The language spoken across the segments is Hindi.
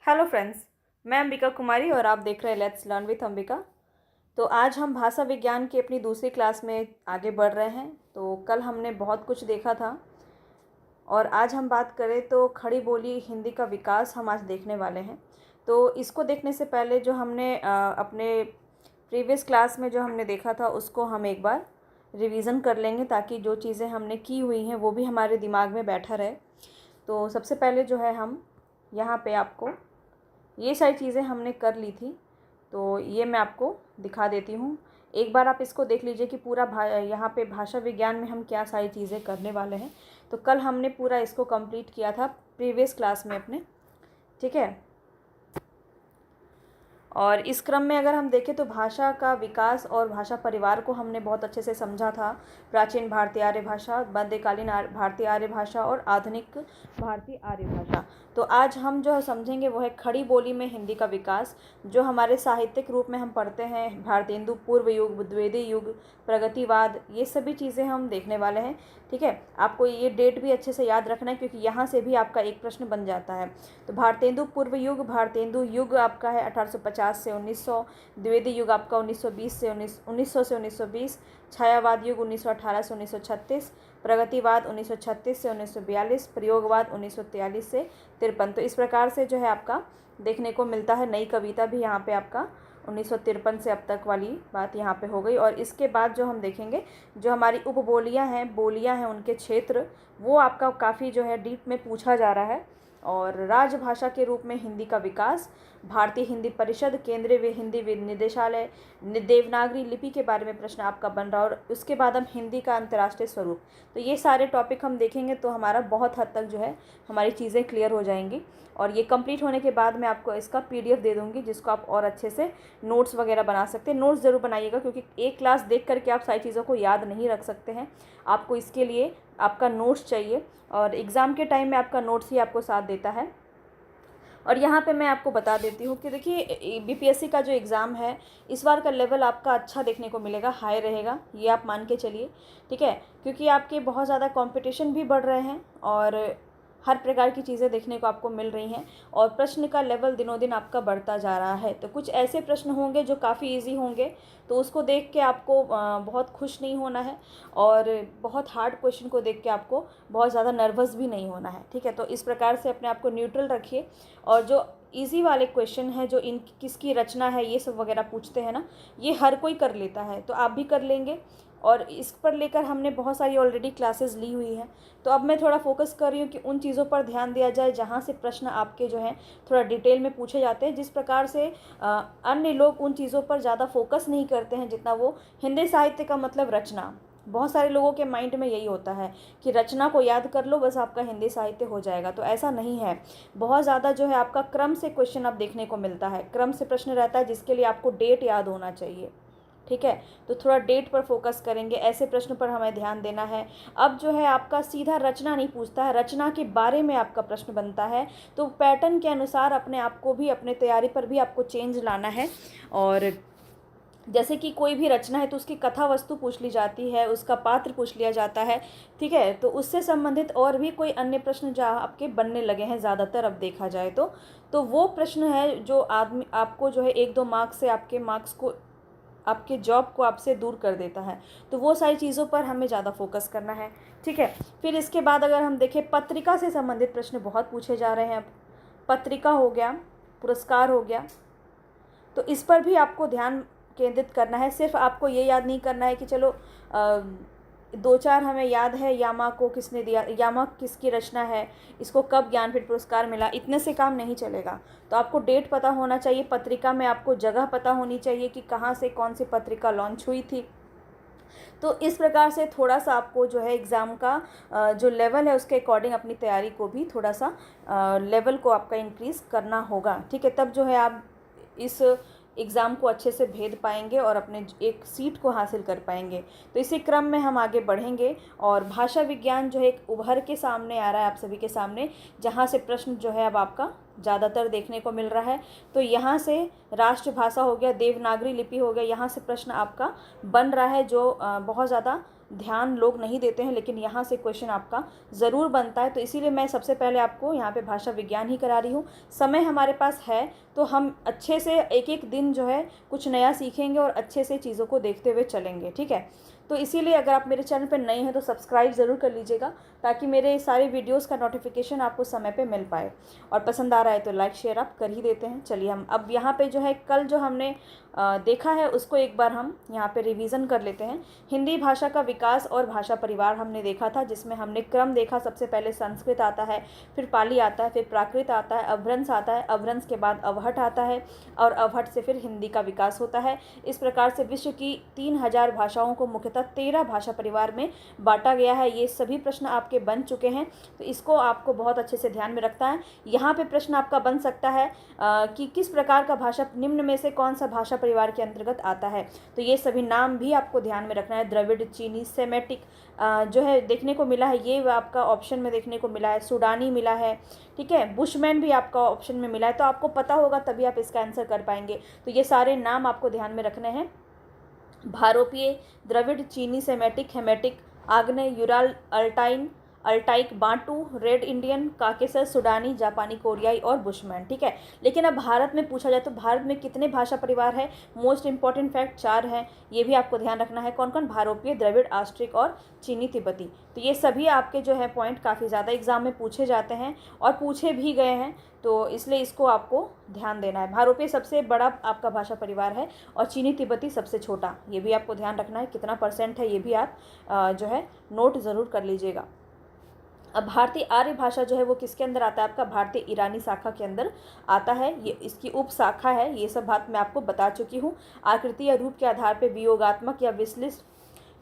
हेलो फ्रेंड्स, मैं अंबिका कुमारी और आप देख रहे हैं लेट्स लर्न विथ अंबिका। तो आज हम भाषा विज्ञान की अपनी दूसरी क्लास में आगे बढ़ रहे हैं। तो कल हमने बहुत कुछ देखा था और आज हम बात करें तो खड़ी बोली हिंदी का विकास हम आज देखने वाले हैं। तो इसको देखने से पहले जो हमने अपने प्रीवियस क्लास में जो हमने देखा था उसको हम एक बार रिवीज़न कर लेंगे ताकि जो चीज़ें हमने की हुई हैं वो भी हमारे दिमाग में बैठा रहे। तो सबसे पहले जो है हम यहाँ पे आपको ये सारी चीज़ें हमने कर ली थी, तो ये मैं आपको दिखा देती हूँ। एक बार आप इसको देख लीजिए कि पूरा यहाँ पे भाषा विज्ञान में हम क्या सारी चीज़ें करने वाले हैं। तो कल हमने पूरा इसको कंप्लीट किया था प्रीवियस क्लास में अपने, ठीक है। और इस क्रम में अगर हम देखें तो भाषा का विकास और भाषा परिवार को हमने बहुत अच्छे से समझा था। प्राचीन भारतीय आर्य भाषा, मध्यकालीन भारतीय आर्य भाषा और आधुनिक भारतीय आर्य भाषा। तो आज हम जो समझेंगे वो है खड़ी बोली में हिंदी का विकास, जो हमारे साहित्यिक रूप में हम पढ़ते हैं। भारतेंदु, पूर्व युग, द्विवेदी युग, प्रगतिवाद, ये सभी चीज़ें हम देखने वाले हैं, ठीक है। आपको ये डेट भी अच्छे से याद रखना है क्योंकि यहाँ से भी आपका एक प्रश्न बन जाता है। तो भारतेंदु पूर्व युग, भारतेंदु युग आपका है 1850 से 1900, द्विवेदी युग आपका 1920 से 1900 से 1920, छायावाद युग 1918 से 1936, प्रगतिवाद 1936 से 1942, प्रयोगवाद 1943 से 53। तो इस प्रकार से जो है आपका देखने को मिलता है। नई कविता भी यहाँ पे आपका 1953 से अब तक वाली बात यहाँ पे हो गई। और इसके बाद जो हम देखेंगे, जो हमारी उपबोलियाँ हैं, बोलियाँ हैं, उनके क्षेत्र, वो आपका काफ़ी जो है डीप में पूछा जा रहा है। और राजभाषा के रूप में हिंदी का विकास, भारतीय हिंदी परिषद, केंद्रीय हिंदी निदेशालय, देवनागरी लिपि के बारे में प्रश्न आपका बन रहा है। और उसके बाद हम हिंदी का अंतर्राष्ट्रीय स्वरूप, तो ये सारे टॉपिक हम देखेंगे तो हमारा बहुत हद तक जो है हमारी चीज़ें क्लियर हो जाएंगी। और ये कंप्लीट होने के बाद मैं आपको इसका पीडीएफ दे दूँगी जिसको आप और अच्छे से नोट्स वगैरह बना सकते हैं। नोट्स ज़रूर बनाइएगा क्योंकि एक क्लास देख करके आप सारी चीज़ों को याद नहीं रख सकते हैं। आपको इसके लिए आपका नोट्स चाहिए और एग्ज़ाम के टाइम में आपका नोट्स ही आपको साथ देता है। और यहाँ पे मैं आपको बता देती हूँ कि देखिए बीपीएससी का जो एग्ज़ाम है इस बार का लेवल आपका अच्छा देखने को मिलेगा, हाई रहेगा, ये आप मान के चलिए, ठीक है। क्योंकि आपके बहुत ज़्यादा कंपटीशन भी बढ़ रहे हैं और हर प्रकार की चीज़ें देखने को आपको मिल रही हैं और प्रश्न का लेवल दिनों दिन आपका बढ़ता जा रहा है। तो कुछ ऐसे प्रश्न होंगे जो काफ़ी इजी होंगे, तो उसको देख के आपको बहुत खुश नहीं होना है और बहुत हार्ड क्वेश्चन को देख के आपको बहुत ज़्यादा नर्वस भी नहीं होना है, ठीक है। तो इस प्रकार से अपने आप को न्यूट्रल रखिए। और जो इजी वाले क्वेश्चन है, जो इन किसकी रचना है, ये सब वगैरह पूछते हैं ना, ये हर कोई कर लेता है, तो आप भी कर लेंगे। और इस पर लेकर हमने बहुत सारी ऑलरेडी क्लासेस ली हुई हैं। तो अब मैं थोड़ा फोकस कर रही हूँ कि उन चीज़ों पर ध्यान दिया जाए जहाँ से प्रश्न आपके जो हैं थोड़ा डिटेल में पूछे जाते हैं। जिस प्रकार से अन्य लोग उन चीज़ों पर ज़्यादा फोकस नहीं करते हैं जितना वो हिंदी साहित्य का मतलब रचना, बहुत सारे लोगों के माइंड में यही होता है कि रचना को याद कर लो बस आपका हिंदी साहित्य हो जाएगा। तो ऐसा नहीं है। बहुत ज़्यादा जो है आपका क्रम से क्वेश्चन अब देखने को मिलता है, क्रम से प्रश्न रहता है जिसके लिए आपको डेट याद होना चाहिए, ठीक है। तो थोड़ा डेट पर फोकस करेंगे, ऐसे प्रश्न पर हमें ध्यान देना है। अब जो है आपका सीधा रचना नहीं पूछता है, रचना के बारे में आपका प्रश्न बनता है। तो पैटर्न के अनुसार अपने आप को भी, अपने तैयारी पर भी आपको चेंज लाना है। और जैसे कि कोई भी रचना है तो उसकी कथा वस्तु पूछ ली जाती है, उसका पात्र पूछ लिया जाता है, ठीक है। तो उससे संबंधित और भी कोई अन्य प्रश्न जो आपके बनने लगे हैं ज़्यादातर अब देखा जाए तो वो प्रश्न है जो आदमी आपको जो है 1-2 मार्क्स से आपके मार्क्स को, आपके जॉब को आपसे दूर कर देता है। तो वो सारी चीज़ों पर हमें ज़्यादा फोकस करना है, ठीक है। फिर इसके बाद अगर हम देखें, पत्रिका से संबंधित प्रश्न बहुत पूछे जा रहे हैं। अब पत्रिका हो गया, पुरस्कार हो गया, तो इस पर भी आपको ध्यान केंद्रित करना है। सिर्फ आपको ये याद नहीं करना है कि चलो 2-4 हमें याद है यामा को किसने दिया, यामा किसकी रचना है, इसको कब ज्ञानपीठ पुरस्कार मिला, इतने से काम नहीं चलेगा। तो आपको डेट पता होना चाहिए, पत्रिका में आपको जगह पता होनी चाहिए कि कहाँ से कौन सी पत्रिका लॉन्च हुई थी। तो इस प्रकार से थोड़ा सा आपको जो है एग्ज़ाम का जो लेवल है उसके अकॉर्डिंग अपनी तैयारी को भी थोड़ा सा लेवल को आपका इंक्रीज़ करना होगा, ठीक है। तब जो है आप इस एग्ज़ाम को अच्छे से भेद पाएंगे और अपने एक सीट को हासिल कर पाएंगे। तो इसी क्रम में हम आगे बढ़ेंगे और भाषा विज्ञान जो है एक उभर के सामने आ रहा है आप सभी के सामने, जहाँ से प्रश्न जो है अब आपका ज़्यादातर देखने को मिल रहा है। तो यहाँ से राष्ट्रभाषा हो गया, देवनागरी लिपि हो गया, यहाँ से प्रश्न आपका बन रहा है जो बहुत ज़्यादा ध्यान लोग नहीं देते हैं, लेकिन यहाँ से क्वेश्चन आपका ज़रूर बनता है। तो इसीलिए मैं सबसे पहले आपको यहाँ पे भाषा विज्ञान ही करा रही हूँ। समय हमारे पास है तो हम अच्छे से एक एक दिन जो है कुछ नया सीखेंगे और अच्छे से चीज़ों को देखते हुए चलेंगे, ठीक है। तो इसीलिए अगर आप मेरे चैनल पर नए हैं तो सब्सक्राइब ज़रूर कर लीजिएगा, ताकि मेरे सारे वीडियोस का नोटिफिकेशन आपको समय पे मिल पाए। और पसंद आ रहा है तो लाइक शेयर आप कर ही देते हैं। चलिए हम अब यहाँ पे जो है कल जो हमने देखा है उसको एक बार हम यहाँ पे रिवीजन कर लेते हैं। हिंदी भाषा का विकास और भाषा परिवार हमने देखा था, जिसमें हमने क्रम देखा। सबसे पहले संस्कृत आता है, फिर पाली आता है, फिर प्राकृत आता है, अभ्रंश आता है, अभ्रंश के बाद अवहट आता है और अवहट से फिर हिंदी का विकास होता है। इस प्रकार से विश्व की 3000 भाषाओं को मुख्यतः 13 भाषा परिवार में बांटा गया है। ये सभी प्रश्न आपके बन चुके हैं, तो इसको आपको बहुत अच्छे से ध्यान में रखना है। यहाँ पे प्रश्न आपका बन सकता है कि किस प्रकार का भाषा, निम्न में से कौन सा भाषा परिवार के अंतर्गत आता है। तो ये सभी नाम भी आपको ध्यान में रखना है। द्रविड़, चीनी, सेमेटिक जो है देखने को मिला है, ये आपका ऑप्शन में देखने को मिला है। सूडानी मिला है, ठीक है। बुशमैन भी आपका ऑप्शन में मिला है। तो आपको पता होगा तभी आप इसका आंसर कर पाएंगे। तो ये सारे नाम आपको ध्यान में रखने हैं। भारोपीय, द्रविड़, चीनी, सेमेटिक, हेमेटिक, आग्नेय, Ural, Altaic, Bantu, Red Indian, Caucasus, सुडानी, जापानी, कोरियाई और बुशमैन, ठीक है। लेकिन अब भारत में पूछा जाए तो भारत में कितने भाषा परिवार है? मोस्ट इंपॉर्टेंट फैक्ट 4 हैं। ये भी आपको ध्यान रखना है। कौन कौन? भारोपीय, द्रविड़, आस्ट्रिक और चीनी तिब्बती। तो ये सभी आपके जो है पॉइंट काफ़ी ज़्यादा एग्जाम में पूछे जाते हैं और पूछे भी गए हैं, तो इसलिए इसको आपको ध्यान देना है। भारोपीय सबसे बड़ा आपका भाषा परिवार है और चीनी तिब्बती सबसे छोटा। ये भी आपको ध्यान रखना है। कितना % है ये भी आप जो है नोट ज़रूर कर लीजिएगा। अब भारतीय आर्य भाषा जो है वो किसके अंदर आता है? आपका भारतीय ईरानी शाखा के अंदर आता है। ये इसकी उप शाखा है। ये सब बात मैं आपको बता चुकी हूँ। आकृति या रूप के आधार पर वियोगात्मक या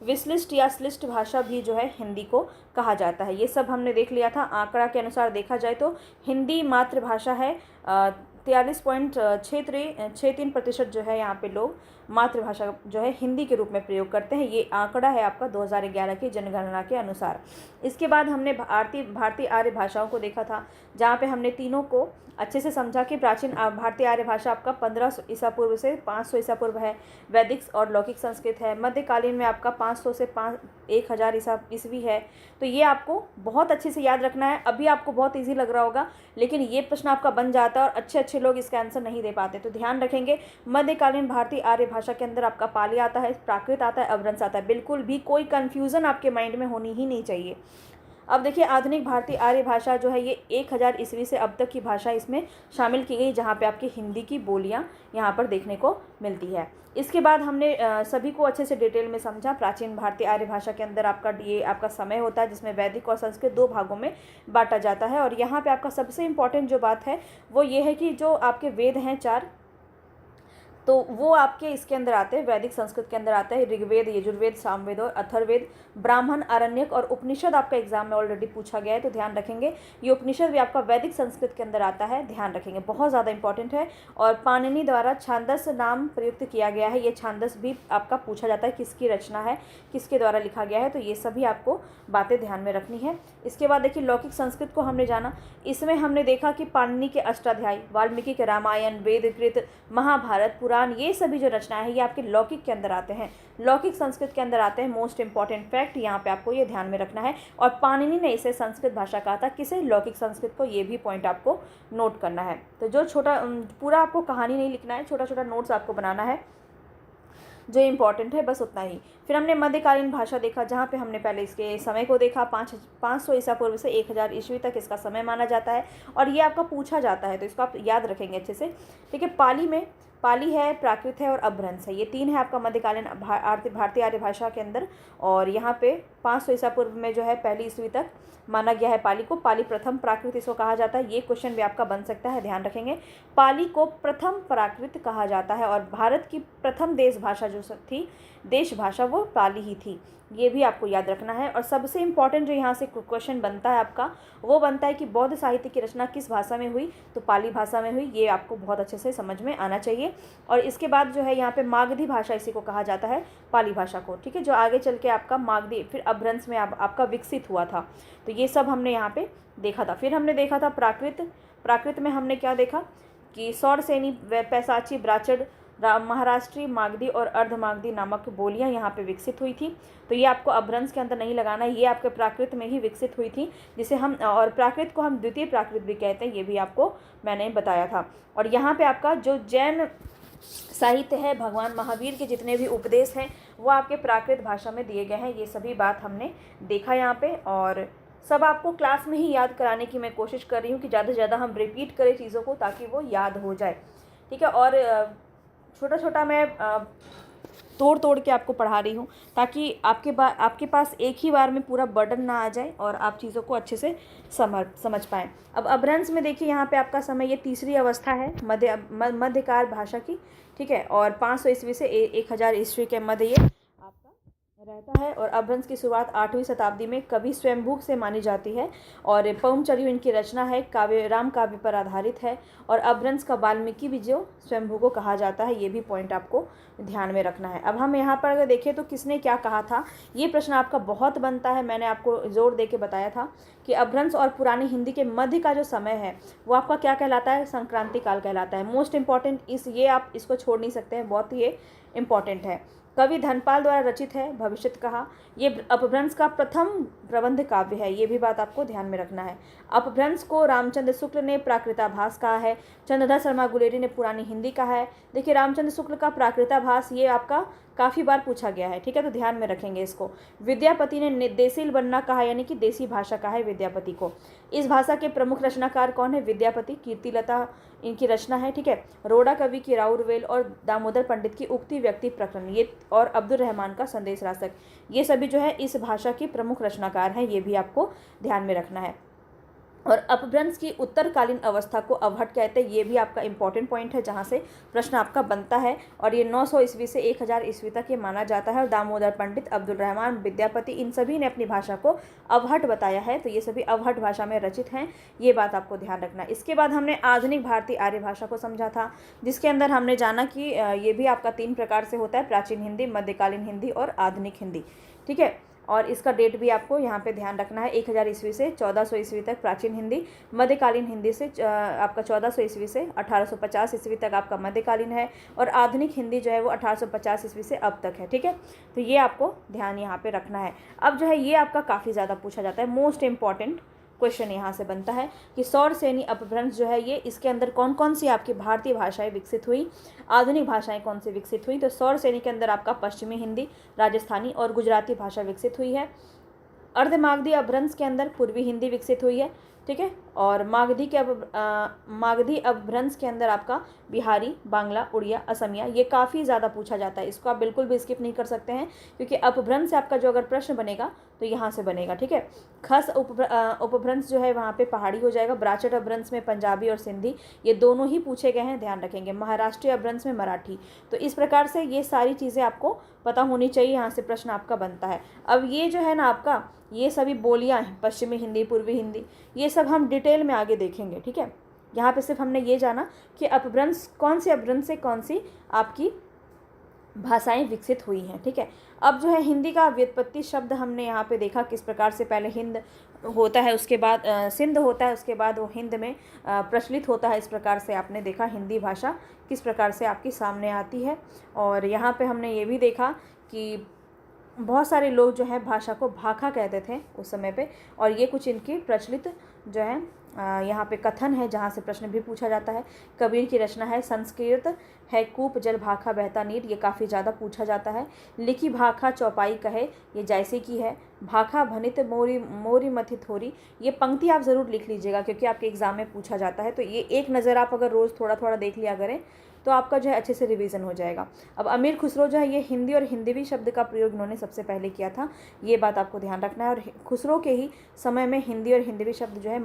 विश्लिष्ट या श्लिष्ट भाषा भी जो है हिंदी को कहा जाता है। ये सब हमने देख लिया था। आंकड़ा के अनुसार देखा जाए तो हिंदी मातृभाषा है। 43.63% जो है यहाँ पे लोग मातृभाषा जो है हिंदी के रूप में प्रयोग करते हैं। ये आंकड़ा है आपका 2011 की जनगणना के अनुसार। इसके बाद हमने भारतीय आर्य भाषाओं को देखा था, जहाँ पे हमने तीनों को अच्छे से समझा कि प्राचीन भारतीय आर्य भाषा आपका 1500 ईसा पूर्व से 500 ईसा पूर्व है। वैदिक और लौकिक संस्कृत है। मध्यकालीन में आपका 500 से 1000 ईस्वी है। तो ये आपको बहुत अच्छे से याद रखना है। अभी आपको बहुत इजी लग रहा होगा, लेकिन ये प्रश्न आपका बन जाता है और अच्छे लोग इसका आंसर नहीं दे पाते। तो ध्यान रखेंगे, मध्यकालीन भारतीय आर्य भाषा के अंदर आपका पाली आता है, प्राकृत आता है, अभ्रंश आता है। बिल्कुल भी कोई कन्फ्यूज़न आपके माइंड में होनी ही नहीं चाहिए। अब देखिए, आधुनिक भारतीय आर्य भाषा जो है ये 1000 ईस्वी से अब तक की भाषा इसमें शामिल की गई, जहाँ पे आपकी हिंदी की बोलियाँ यहाँ पर देखने को मिलती है। इसके बाद हमने सभी को अच्छे से डिटेल में समझा। प्राचीन भारतीय आर्य भाषा के अंदर आपका समय होता है, जिसमें वैदिक और संस्कृत 2 भागों में बांटा जाता है। और यहाँ पे आपका सबसे इम्पॉर्टेंट जो बात है वो ये है कि जो आपके वेद हैं 4, तो वो आपके इसके अंदर आते हैं, वैदिक संस्कृत के अंदर आते हैं। ऋग्वेद, यजुर्वेद, सामवेद और अथर्ववेद, ब्राह्मण, आरण्यक और उपनिषद आपका एग्जाम में ऑलरेडी पूछा गया है, तो ध्यान रखेंगे। ये उपनिषद भी आपका वैदिक संस्कृत के अंदर आता है, ध्यान रखेंगे, बहुत ज़्यादा इंपॉर्टेंट है। और पाणिनि द्वारा छांदस नाम प्रयुक्त किया गया है। ये छांदस भी आपका पूछा जाता है, किसकी रचना है, किसके द्वारा लिखा गया है। तो ये सभी आपको बातें ध्यान में रखनी है। इसके बाद देखिए, लौकिक संस्कृत को हमने जाना। इसमें हमने देखा कि पाणिनि के अष्टाध्यायी, वाल्मीकि के रामायण, वेदकृत, महाभारत, पुराण, ये सभी जो रचनाएं हैं ये आपके लौकिक के अंदर आते हैं, लौकिक संस्कृत के अंदर आते हैं। मोस्ट इंपॉर्टेंट फैक्ट यहाँ पे आपको ये ध्यान में रखना है। और पाणिनि ने इसे संस्कृत भाषा कहा था, किसे? लौकिक संस्कृत को। ये भी पॉइंट आपको नोट करना है। तो जो छोटा पूरा आपको कहानी नहीं लिखना है, छोटा छोटा नोट्स आपको बनाना है, जो इम्पॉर्टेंट है, बस उतना ही। फिर हमने मध्यकालीन भाषा देखा, जहाँ पे हमने पहले इसके समय को देखा। 500 ईसा पूर्व से 1000 ईस्वी तक इसका समय माना जाता है और ये आपका पूछा जाता है, तो इसको आप याद रखेंगे अच्छे से, ठीक है। पाली है, प्राकृत है और अभ्रंश है। ये 3 है आपका मध्यकालीन भारतीय आर्य भाषा के अंदर। और यहाँ पे 500 ईसा पूर्व में जो है 1 ईस्वी तक माना गया है पाली को। पाली प्रथम प्राकृत इसको कहा जाता है। ये क्वेश्चन भी आपका बन सकता है, ध्यान रखेंगे। पाली को प्रथम प्राकृत कहा जाता है और भारत की प्रथम देश भाषा जो थी, देश भाषा, वो पाली ही थी। ये भी आपको याद रखना है। और सबसे इम्पॉर्टेंट जो यहाँ से क्वेश्चन बनता है आपका, वो बनता है कि बौद्ध साहित्य की रचना किस भाषा में हुई? तो पाली भाषा में हुई। ये आपको बहुत अच्छे से समझ में आना चाहिए। और इसके बाद जो है यहाँ पे मागधी भाषा इसी को कहा जाता है, पाली भाषा को, ठीक है, जो आगे चल के आपका मागधी फिर अभ्रंश में आपका विकसित हुआ था। तो ये सब हमने यहाँ पे देखा था। फिर हमने देखा था प्राकृत में हमने क्या देखा कि सौरसेनी, पैसाची, ब्राचड, महाराष्ट्री, मागधी और अर्धमागधी नामक बोलियां यहाँ पे विकसित हुई थी। तो ये आपको अपभ्रंश के अंदर नहीं लगाना है, ये आपके प्राकृत में ही विकसित हुई थी, जिसे हम और प्राकृत को हम द्वितीय प्राकृत भी कहते हैं, ये भी आपको मैंने बताया था। और यहाँ पे आपका जो जैन साहित्य है, भगवान महावीर के जितने भी उपदेश हैं वो आपके प्राकृत भाषा में दिए गए हैं। ये सभी बात हमने देखा यहाँ पे, और सब आपको क्लास में ही याद कराने की मैं कोशिश कर रही हूँ कि ज़्यादा से ज़्यादा हम रिपीट करें चीज़ों को ताकि वो याद हो जाए, ठीक है। और छोटा छोटा मैं तोड़ तोड़ के आपको पढ़ा रही हूँ ताकि आपके पास एक ही बार में पूरा बर्डन ना आ जाए और आप चीज़ों को अच्छे से समझ पाएँ। अब अपभ्रंश में देखिए यहाँ पे आपका समय ये तीसरी अवस्था है मध्यकाल भाषा की, ठीक है। और 500 ईस्वी से 1000 ईस्वी के मध्य ये आपका रहता है। और अपभ्रंश की शुरुआत 8वीं शताब्दी में कवि स्वयंभू से मानी जाती है और पौमचर्यु इनकी रचना है, काव्य राम काव्य पर आधारित है। और अपभ्रंश का वाल्मीकि भी जो स्वयंभू को कहा जाता है, ये भी पॉइंट आपको ध्यान में रखना है। अब हम यहाँ पर अगर देखें तो किसने क्या कहा था, ये प्रश्न आपका बहुत बनता है। मैंने आपको जोर दे के बताया था कि अपभ्रंश और पुरानी हिंदी के मध्य का जो समय है वो आपका क्या कहलाता है, संक्रांति काल कहलाता है। मोस्ट इंपॉर्टेंट ये आप इसको छोड़ नहीं सकते हैं, बहुत ही ये इंपॉर्टेंट है। कवि धनपाल द्वारा रचित है भविष्यत कहा, ये अपभ्रंश का प्रथम प्रबंध काव्य है, ये भी बात आपको ध्यान में रखना है। अपभ्रंश को रामचंद्र शुक्ल ने प्राकृताभास कहा है, चंद्रधर शर्मा गुलेरी ने पुरानी हिंदी कहा है। देखिए रामचंद्र शुक्ल का प्राकृताभास ये आपका काफ़ी बार पूछा गया है, ठीक है, तो ध्यान में रखेंगे इसको। विद्यापति ने देसी बनना कहा, यानी कि देसी भाषा कहा है विद्यापति को। इस भाषा के प्रमुख रचनाकार कौन है, विद्यापति, कीर्तिलता इनकी रचना है, ठीक है। रोड़ा कवि की राउरवेल और दामोदर पंडित की उक्ति व्यक्ति प्रकरण ये और अब्दुल रहमान का संदेश रासक, ये सभी जो है इस भाषा के प्रमुख रचनाकार हैं, ये भी आपको ध्यान में रखना है। और अपभ्रंश की उत्तरकालीन अवस्था को अवहट कहते हैं, ये भी आपका इंपॉर्टेंट पॉइंट है जहाँ से प्रश्न आपका बनता है। और ये 900 ईस्वी से 1000 ईस्वी तक ये माना जाता है। और दामोदर पंडित, अब्दुल रहमान, विद्यापति इन सभी ने अपनी भाषा को अवहट बताया है, तो ये सभी अवहट भाषा में रचित हैं, ये बात आपको ध्यान रखना। इसके बाद हमने आधुनिक भारतीय आर्य भाषा को समझा था, जिसके अंदर हमने जाना कि ये भी आपका 3 प्रकार से होता है, प्राचीन हिंदी, मध्यकालीन हिंदी और आधुनिक हिंदी, ठीक है। और इसका डेट भी आपको यहाँ पे ध्यान रखना है, 1000 ईस्वी से 1400 ईस्वी तक प्राचीन हिंदी, मध्यकालीन हिंदी से आपका 1400 ईस्वी से 1850 ईस्वी तक आपका मध्यकालीन है, और आधुनिक हिंदी जो है वो 1850 ईस्वी से अब तक है, ठीक है। तो ये आपको ध्यान यहाँ पे रखना है। अब जो है ये आपका काफ़ी ज़्यादा पूछा जाता है, मोस्ट इंपॉर्टेंट क्वेश्चन यहाँ से बनता है कि सौरसेनी अपभ्रंश जो है ये इसके अंदर कौन कौन सी आपकी भारतीय भाषाएं विकसित हुई, आधुनिक भाषाएं कौन सी विकसित हुई। तो सौरसेनी के अंदर आपका पश्चिमी हिंदी, राजस्थानी और गुजराती भाषा विकसित हुई है। अर्धमागधी अपभ्रंश के अंदर पूर्वी हिंदी विकसित हुई है, ठीक है। और मागधी अपभ्रंश के अंदर आपका बिहारी, बांग्ला, उड़िया, असमिया ये काफ़ी ज़्यादा पूछा जाता है, इसको आप बिल्कुल भी स्किप नहीं कर सकते हैं क्योंकि अपभ्रंश से आपका जो अगर प्रश्न बनेगा तो यहाँ से बनेगा, ठीक है। खस उपभ्रंश जो है वहाँ पे पहाड़ी हो जाएगा। ब्राचट अपभ्रंश में पंजाबी और सिंधी ये दोनों ही पूछे गए हैं, ध्यान रखेंगे। महाराष्ट्रीय अपभ्रंश में मराठी। तो इस प्रकार से ये सारी चीज़ें आपको पता होनी चाहिए, यहाँ से प्रश्न आपका बनता है। अब ये जो है ना आपका ये सभी बोलियाँ हैं, पश्चिमी हिंदी, पूर्वी हिंदी, ये सब हम डिटेल में आगे देखेंगे, ठीक है। यहाँ पे सिर्फ हमने ये जाना कि अपभ्रंश कौन से अपभ्रंश से कौन सी आपकी भाषाएं विकसित हुई हैं, ठीक है। अब जो है हिंदी का व्युत्पत्ति शब्द हमने यहाँ पे देखा किस प्रकार से पहले हिंद होता है, उसके बाद सिंध होता है, उसके बाद वो हिंद में प्रचलित होता है। इस प्रकार से आपने देखा हिंदी भाषा किस प्रकार से आपकी सामने आती है। और यहाँ पे हमने ये भी देखा कि बहुत सारे लोग जो है भाषा को भाखा कहते थे उस समय पे, और ये कुछ इनकी प्रचलित जो है यहाँ पे कथन है जहाँ से प्रश्न भी पूछा जाता है। कबीर की रचना है संस्कृत है कूप जल भाखा बहता नीर, ये काफ़ी ज़्यादा पूछा जाता है। लिखी भाखा चौपाई कहे, ये जैसे की है। भाखा भनित मोरी मोरी मथि थोरी, ये पंक्ति आप ज़रूर लिख लीजिएगा क्योंकि आपके एग्ज़ाम में पूछा जाता है। तो ये एक नज़र आप अगर रोज़ थोड़ा थोड़ा देख लिया करें तो आपका जो है अच्छे से रिवीजन हो जाएगा। अब अमीर खुसरो जो है ये हिंदी और हिंदवी शब्द का प्रयोग इन्होंने सबसे पहले किया था, ये बात आपको ध्यान रखना है। और खुसरो के ही समय में हिंदी और हिंदवी शब्द जो है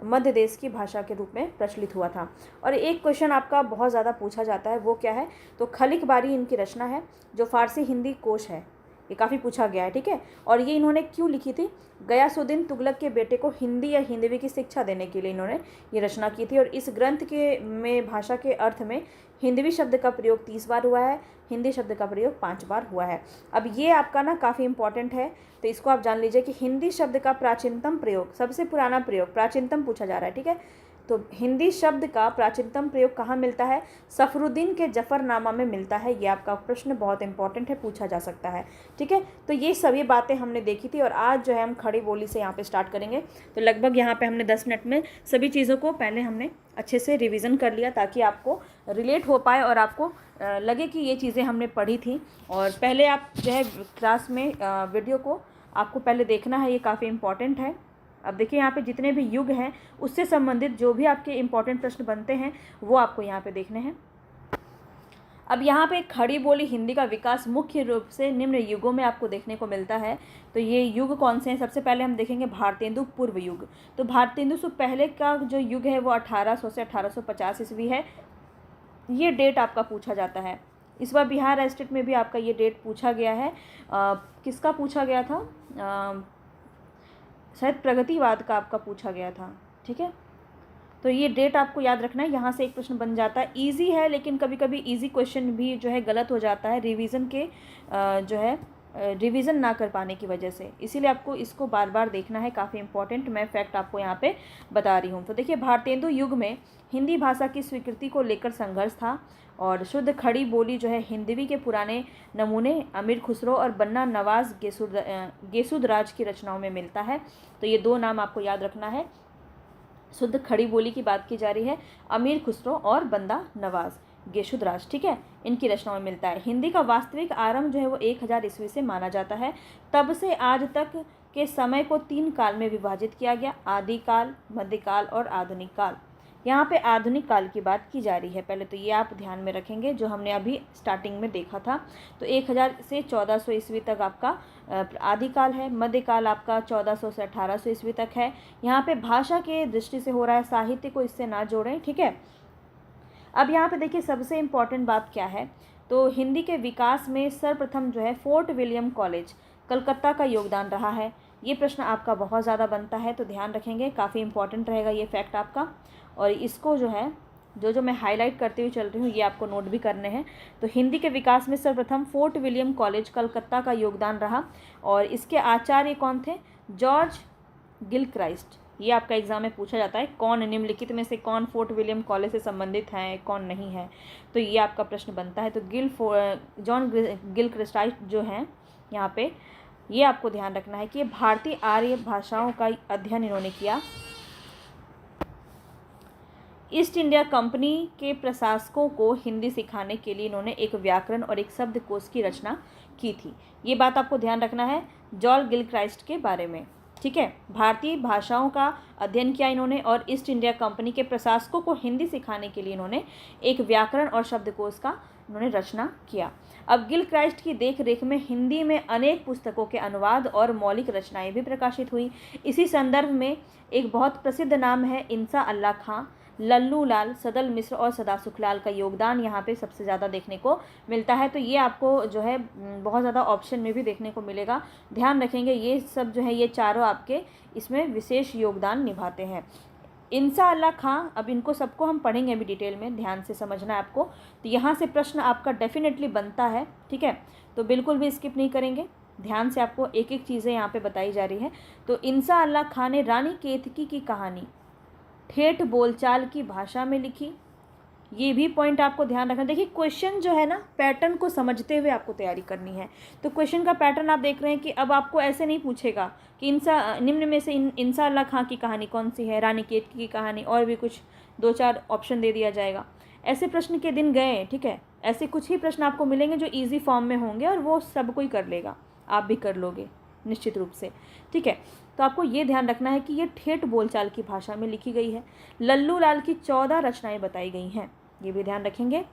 मध्य देश की भाषा के रूप में प्रचलित हुआ था। और एक क्वेश्चन आपका बहुत ज़्यादा पूछा जाता है, वो क्या है, तो खलिक बारी इनकी रचना है जो फारसी हिंदी कोश है, ये काफ़ी पूछा गया है, ठीक है। और ये इन्होंने क्यों लिखी थी, गयासुद्दीन तुगलक के बेटे को हिंदी या हिंदवी की शिक्षा देने के लिए इन्होंने ये रचना की थी। और इस ग्रंथ के में भाषा के अर्थ में हिंदवी शब्द का प्रयोग 30 बार हुआ है, हिंदी शब्द का प्रयोग 5 बार हुआ है। अब ये आपका ना काफ़ी इंपॉर्टेंट है, तो इसको आप जान लीजिए कि हिंदी शब्द का प्राचीनतम प्रयोग, सबसे पुराना प्रयोग, प्राचीनतम पूछा जा रहा है, ठीक है। तो हिंदी शब्द का प्राचीनतम प्रयोग कहाँ मिलता है? सफरुद्दीन के जफरनामा में मिलता है। ये आपका प्रश्न बहुत इंपॉर्टेंट है, पूछा जा सकता है। ठीक है, तो ये सभी बातें हमने देखी थी और आज जो है हम खड़ी बोली से यहाँ पे स्टार्ट करेंगे। तो लगभग यहाँ पे हमने 10 मिनट में सभी चीज़ों को पहले हमने अच्छे से रिवीजन कर लिया ताकि आपको रिलेट हो पाए और आपको लगे कि ये चीज़ें हमने पढ़ी थी। और पहले आप जो है क्लास में वीडियो को आपको पहले देखना है, ये काफ़ी इंपॉर्टेंट है। अब देखिए यहाँ पे जितने भी युग हैं उससे संबंधित जो भी आपके इंपॉर्टेंट प्रश्न बनते हैं वो आपको यहाँ पे देखने हैं। अब यहाँ पे खड़ी बोली हिंदी का विकास मुख्य रूप से निम्न युगों में आपको देखने को मिलता है। तो ये युग कौन से हैं? सबसे पहले हम देखेंगे भारतेंदु पूर्व युग। तो भारतेंदु से पहले का जो युग है वो 1800 से 1850 ईस्वी है। ये डेट आपका पूछा जाता है। इस बार बिहार स्टेट में भी आपका ये डेट पूछा गया है। किसका पूछा गया था? शायद प्रगतिवाद का आपका पूछा गया था। ठीक है, तो ये डेट आपको याद रखना है। यहाँ से एक प्रश्न बन जाता है, इजी है लेकिन कभी कभी इजी क्वेश्चन भी जो है गलत हो जाता है रिवीजन के जो है रिवीजन ना कर पाने की वजह से, इसीलिए आपको इसको बार बार देखना है। काफ़ी इंपॉर्टेंट मैं फैक्ट आपको यहाँ पे बता रही हूँ। तो देखिए भारतेंदु युग में हिंदी भाषा की स्वीकृति को लेकर संघर्ष था और शुद्ध खड़ी बोली जो है हिंदवी के पुराने नमूने अमीर खुसरो और बन्ना नवाज गेसुदराज की रचनाओं में मिलता है। तो ये दो नाम आपको याद रखना है। शुद्ध खड़ी बोली की बात की जा रही है, अमीर खुसरो और बंदा नवाज गेसुदराज, ठीक है, इनकी रचनाओं में मिलता है। हिंदी का वास्तविक आरंभ जो है वो 1000 ईस्वी से माना जाता है। तब से आज तक के समय को 3 काल में विभाजित किया गया, आदिकाल, मध्यकाल और आधुनिक काल। यहाँ पे आधुनिक काल की बात की जा रही है। पहले तो ये आप ध्यान में रखेंगे जो हमने अभी स्टार्टिंग में देखा था। तो 1000 से 1400 ईस्वी तक आपका आदिकाल है, मध्यकाल आपका 1400 से 1800 ईस्वी तक है। यहाँ पे भाषा के दृष्टि से हो रहा है, साहित्य को इससे ना जोड़ें, ठीक है। अब यहाँ पे देखिए सबसे इम्पॉर्टेंट बात क्या है, तो हिंदी के विकास में सर्वप्रथम जो है फोर्ट विलियम कॉलेज कलकत्ता का योगदान रहा है। ये प्रश्न आपका बहुत ज़्यादा बनता है, तो ध्यान रखेंगे, काफ़ी इंपॉर्टेंट रहेगा ये फैक्ट आपका। और इसको जो है जो मैं हाईलाइट करते हुए चल रही हूँ ये आपको नोट भी करने हैं। तो हिंदी के विकास में सर्वप्रथम फोर्ट विलियम कॉलेज कलकत्ता का योगदान रहा और इसके आचार्य कौन थे? George Gilchrist. ये आपका एग्जाम में पूछा जाता है, कौन निम्नलिखित में से कौन फोर्ट विलियम कॉलेज से संबंधित है, कौन नहीं है, तो ये आपका प्रश्न बनता है। तो जॉन गिलक्राइस्ट जो हैं यहाँ पे, ये आपको ध्यान रखना है कि भारतीय आर्य भाषाओं का अध्ययन इन्होंने किया। ईस्ट इंडिया कंपनी के प्रशासकों को हिंदी सिखाने के लिए इन्होंने एक व्याकरण और एक शब्दकोश की रचना की थी। ये बात आपको ध्यान रखना है जॉन गिलक्राइस्ट के बारे में, ठीक है। भारतीय भाषाओं का अध्ययन किया इन्होंने और ईस्ट इंडिया कंपनी के प्रशासकों को हिंदी सिखाने के लिए इन्होंने एक व्याकरण और शब्दकोश का इन्होंने रचना किया। अब गिलक्राइस्ट की देख रेख में हिंदी में अनेक पुस्तकों के अनुवाद और मौलिक रचनाएं भी प्रकाशित हुई। इसी संदर्भ में एक बहुत प्रसिद्ध नाम है इंसा अल्लाह खां, लल्लू लाल, सदल मिश्र और सदा सुखलाल का योगदान यहाँ पे सबसे ज़्यादा देखने को मिलता है। तो ये आपको जो है बहुत ज़्यादा ऑप्शन में भी देखने को मिलेगा, ध्यान रखेंगे। ये सब जो है ये चारों आपके इसमें विशेष योगदान निभाते हैं। इंसा अल्लाह खां, अब इनको सबको हम पढ़ेंगे अभी डिटेल में, ध्यान से समझना है आपको। तो यहाँ से प्रश्न आपका डेफिनेटली बनता है, ठीक है, तो बिल्कुल भी स्किप नहीं करेंगे, ध्यान से आपको एक एक चीज़ें यहाँ पे बताई जा रही है। तो इंसा अल्लाह खां ने रानी केतकी की कहानी ठेठ बोलचाल की भाषा में लिखी, ये भी पॉइंट आपको ध्यान रखना। देखिए क्वेश्चन जो है ना, पैटर्न को समझते हुए आपको तैयारी करनी है। तो क्वेश्चन का पैटर्न आप देख रहे हैं कि अब आपको ऐसे नहीं पूछेगा कि निम्न में से इंसा अल्लाह खां की कहानी कौन सी है, रानी केतकी की कहानी, और भी कुछ 2-4 ऑप्शन दे दिया जाएगा। ऐसे प्रश्न के दिन गए, ठीक है। ऐसे कुछ ही प्रश्न आपको मिलेंगे जो ईजी फॉर्म में होंगे और वो सब कोई कर लेगा, आप भी कर लोगे निश्चित रूप से, ठीक है। तो आपको ये ध्यान रखना है कि ये ठेठ बोलचाल की भाषा में लिखी गई है। लल्लू लाल की 14 रचनाएं बताई गई हैं, ये भी ध्यान रखेंगे।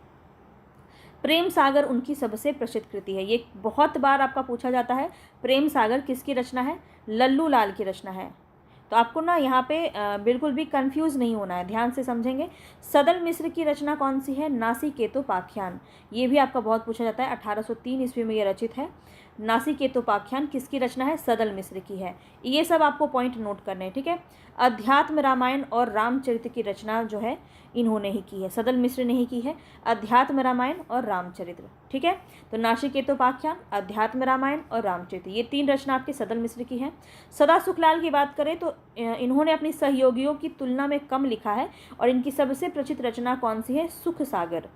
प्रेम सागर उनकी सबसे प्रसिद्ध कृति है, ये बहुत बार आपका पूछा जाता है। प्रेम सागर किसकी रचना है? लल्लू लाल की रचना है। तो आपको ना यहाँ पे बिल्कुल भी कंफ्यूज नहीं होना है, ध्यान से समझेंगे। सदल मिश्र की रचना कौन सी है? नासिकेतोपाख्यान, ये भी आपका बहुत पूछा जाता है। 1803 ईस्वी में ये रचित है। नासिकेतोपाख्यान किसकी रचना है? सदल मिश्र की है। ये सब आपको पॉइंट नोट करने हैं, ठीक है। अध्यात्म रामायण और रामचरित की रचना जो है इन्होंने ही की है, सदल मिश्र ने ही की है, अध्यात्म रामायण और रामचरित्र, ठीक है। तो नासिकेतोपाख्यान, अध्यात्म रामायण और रामचरित्र, ये 3 रचना आपके सदल मिश्र की है। सदा सुखलाल की बात करें तो इन्होंने अपनी सहयोगियों की तुलना में कम लिखा है और इनकी सबसे प्रचलित रचना कौन सी है? सुख सागर।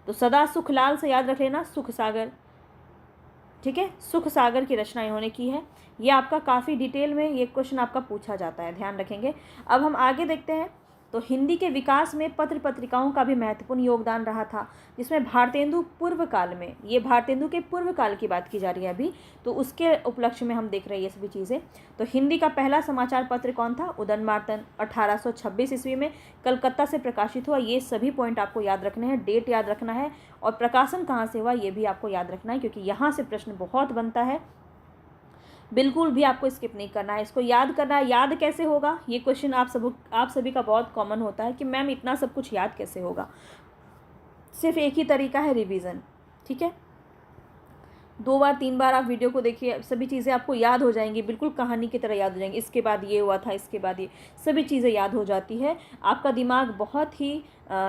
तो सदा सुखलाल से याद रख लेना सुख सागर, ठीक है। सुख सागर की रचना इन्होंने की है। ये आपका काफ़ी डिटेल में ये क्वेश्चन आपका पूछा जाता है, ध्यान रखेंगे। अब हम आगे देखते हैं। तो हिंदी के विकास में पत्र पत्रिकाओं का भी महत्वपूर्ण योगदान रहा था, जिसमें भारतेंदु पूर्व काल में, ये भारतेंदु के पूर्व काल की बात की जा रही है अभी, तो उसके उपलक्ष्य में हम देख रहे हैं ये सभी चीज़ें। तो हिंदी का पहला समाचार पत्र कौन था? उदयनमार्तन, 1826 ईस्वी में कलकत्ता से प्रकाशित हुआ। ये सभी पॉइंट आपको याद रखने हैं, डेट याद रखना है और प्रकाशन कहाँ से हुआ ये भी आपको याद रखना है, क्योंकि यहाँ से प्रश्न बहुत बनता है, बिल्कुल भी आपको स्किप नहीं करना है, इसको याद करना है। याद कैसे होगा? ये क्वेश्चन आप सभी का बहुत कॉमन होता है कि मैम इतना सब कुछ याद कैसे होगा। सिर्फ एक ही तरीका है, रिवीजन, ठीक है। 2 बार 3 बार आप वीडियो को देखिए, सभी चीज़ें आपको याद हो जाएंगी, बिल्कुल कहानी की तरह याद हो जाएंगी। इसके बाद ये हुआ था, इसके बाद ये, सभी चीज़ें याद हो जाती है। आपका दिमाग बहुत ही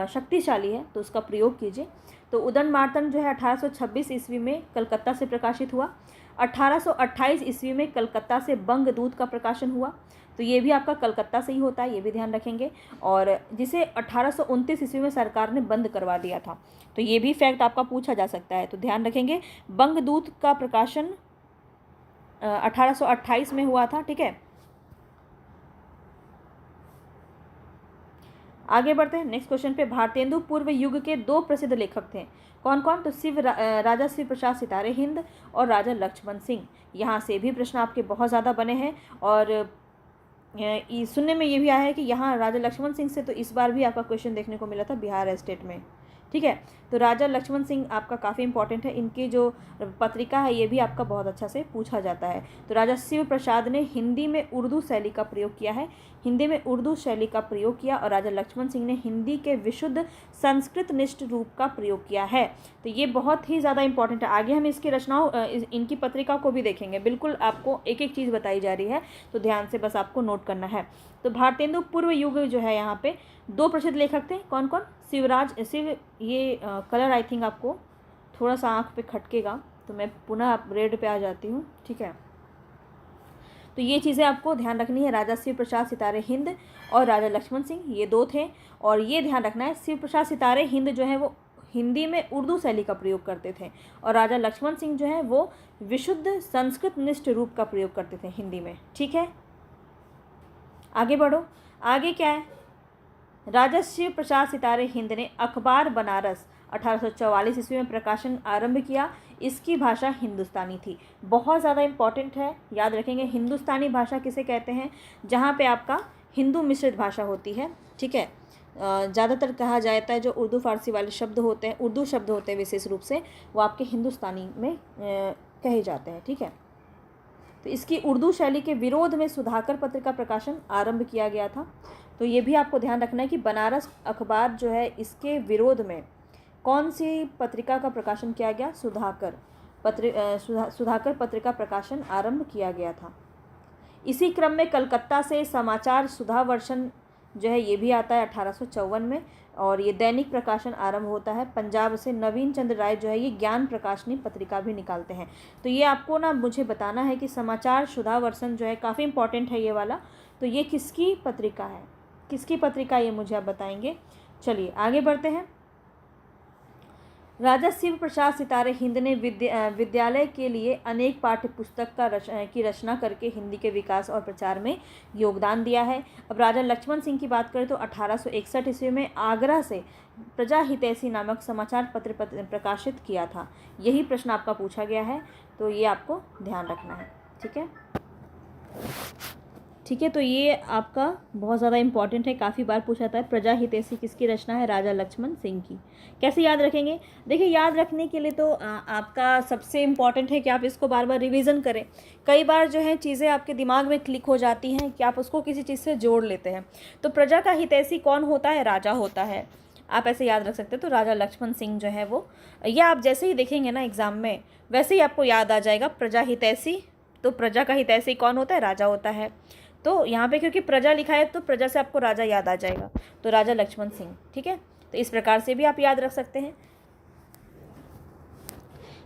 शक्तिशाली है, तो उसका प्रयोग कीजिए। तो उदयनमार्तन जो है 1826 ईस्वी में कलकत्ता से प्रकाशित हुआ। 1828 ईस्वी में कलकत्ता से बंगदूत का प्रकाशन हुआ, तो ये भी आपका कलकत्ता से ही होता है, ये भी ध्यान रखेंगे। और जिसे 1829 ईस्वी में सरकार ने बंद करवा दिया था, तो ये भी फैक्ट आपका पूछा जा सकता है, तो ध्यान रखेंगे। बंगदूत का प्रकाशन 1828 में हुआ था, ठीक है। आगे बढ़ते हैं नेक्स्ट क्वेश्चन पे। भारतेंदु पूर्व युग के 2 प्रसिद्ध लेखक थे, कौन कौन? तो राजा शिव प्रसाद सितारे हिंद और राजा लक्ष्मण सिंह। यहाँ से भी प्रश्न आपके बहुत ज़्यादा बने हैं और सुनने में ये भी आया है कि यहाँ राजा लक्ष्मण सिंह से तो इस बार भी आपका क्वेश्चन देखने को मिला था बिहार स्टेट में, ठीक है। तो राजा लक्ष्मण सिंह आपका काफ़ी इंपॉर्टेंट है, इनकी जो पत्रिका है ये भी आपका बहुत अच्छा से पूछा जाता है। तो राजा शिव प्रसाद ने हिंदी में उर्दू शैली का प्रयोग किया है, हिंदी में उर्दू शैली का प्रयोग किया, और राजा लक्ष्मण सिंह ने हिंदी के विशुद्ध संस्कृत निष्ठ रूप का प्रयोग किया है। तो ये बहुत ही ज़्यादा इंपॉर्टेंट है। आगे हम इसकी रचनाओं इनकी पत्रिका को भी देखेंगे, बिल्कुल आपको एक एक चीज़ बताई जा रही है, तो ध्यान से बस आपको नोट करना है। तो भारतेंदु पूर्व युग जो है यहाँ पे 2 प्रसिद्ध लेखक थे, कौन कौन? शिव, ये कलर आई थिंक आपको थोड़ा सा आँख पे खटकेगा, तो मैं पुनः रेड पे आ जाती हूँ, ठीक है। तो ये चीज़ें आपको ध्यान रखनी है। राजा शिव प्रसाद सितारे हिंद और राजा लक्ष्मण सिंह, ये 2 थे। और ये ध्यान रखना है, शिव प्रसाद सितारे हिंद जो है वो हिंदी में उर्दू शैली का प्रयोग करते थे, और राजा लक्ष्मण सिंह जो है वो विशुद्ध संस्कृत निष्ठ रूप का प्रयोग करते थे हिंदी में, ठीक है। आगे बढ़ो, आगे क्या है? राजा शिव प्रसाद सितारे हिंद ने अखबार बनारस 1844 ईस्वी में प्रकाशन आरंभ किया। इसकी भाषा हिंदुस्तानी थी, बहुत ज़्यादा इंपॉर्टेंट है, याद रखेंगे। हिंदुस्तानी भाषा किसे कहते हैं? जहाँ पे आपका हिंदू मिश्रित भाषा होती है, ठीक है। ज़्यादातर कहा जाता है जो उर्दू फारसी वाले शब्द होते हैं, उर्दू शब्द होते हैं विशेष रूप से, वो आपके हिंदुस्तानी में कहे जाते हैं, ठीक है। तो इसकी उर्दू शैली के विरोध में सुधाकर पत्र का प्रकाशन आरंभ किया गया था। तो ये भी आपको ध्यान रखना है कि बनारस अखबार जो है इसके विरोध में कौन सी पत्रिका का प्रकाशन किया गया? सुधाकर पत्र का प्रकाशन आरंभ किया गया था। इसी क्रम में कलकत्ता से समाचार सुधा वर्षन जो है ये भी आता है 1854 में, और ये दैनिक प्रकाशन आरंभ होता है। पंजाब से नवीन चंद्र राय जो है ये ज्ञान प्रकाशनी पत्रिका भी निकालते हैं। तो ये आपको ना मुझे बताना है कि समाचार सुधा वर्षन जो है काफ़ी इंपॉर्टेंट है ये वाला, तो ये किसकी पत्रिका है, किसकी पत्रिका, ये मुझे आप बताएंगे। चलिए आगे बढ़ते हैं। राजा शिव प्रसाद सितारे हिंद ने विद्यालय के लिए अनेक पाठ्य पुस्तक की रचना करके हिंदी के विकास और प्रचार में योगदान दिया है। अब राजा लक्ष्मण सिंह की बात करें तो 1861 ईस्वी में आगरा से प्रजा हितैषी नामक समाचार पत्र प्रकाशित किया था। यही प्रश्न आपका पूछा गया है, तो ये आपको ध्यान रखना है, ठीक है। ठीक है, तो ये आपका बहुत ज़्यादा इंपॉर्टेंट है, काफ़ी बार पूछा जाता है। प्रजा हितैषी किसकी रचना है? राजा लक्ष्मण सिंह की। कैसे याद रखेंगे? देखिए, याद रखने के लिए तो आपका सबसे इम्पॉर्टेंट है कि आप इसको बार बार रिवीजन करें। कई बार जो है चीज़ें आपके दिमाग में क्लिक हो जाती हैं कि आप उसको किसी चीज़ से जोड़ लेते हैं। तो प्रजा का हितैषी कौन होता है? राजा होता है। आप ऐसे याद रख सकते हो। तो राजा लक्ष्मण सिंह जो है वो, या आप जैसे ही देखेंगे ना एग्जाम में वैसे ही आपको याद आ जाएगा प्रजा हितैषी। तो प्रजा का हितैषी कौन होता है? राजा होता है। तो यहाँ पे क्योंकि प्रजा लिखा है तो प्रजा से आपको राजा याद आ जाएगा, तो राजा लक्ष्मण सिंह। ठीक है, तो इस प्रकार से भी आप याद रख सकते हैं।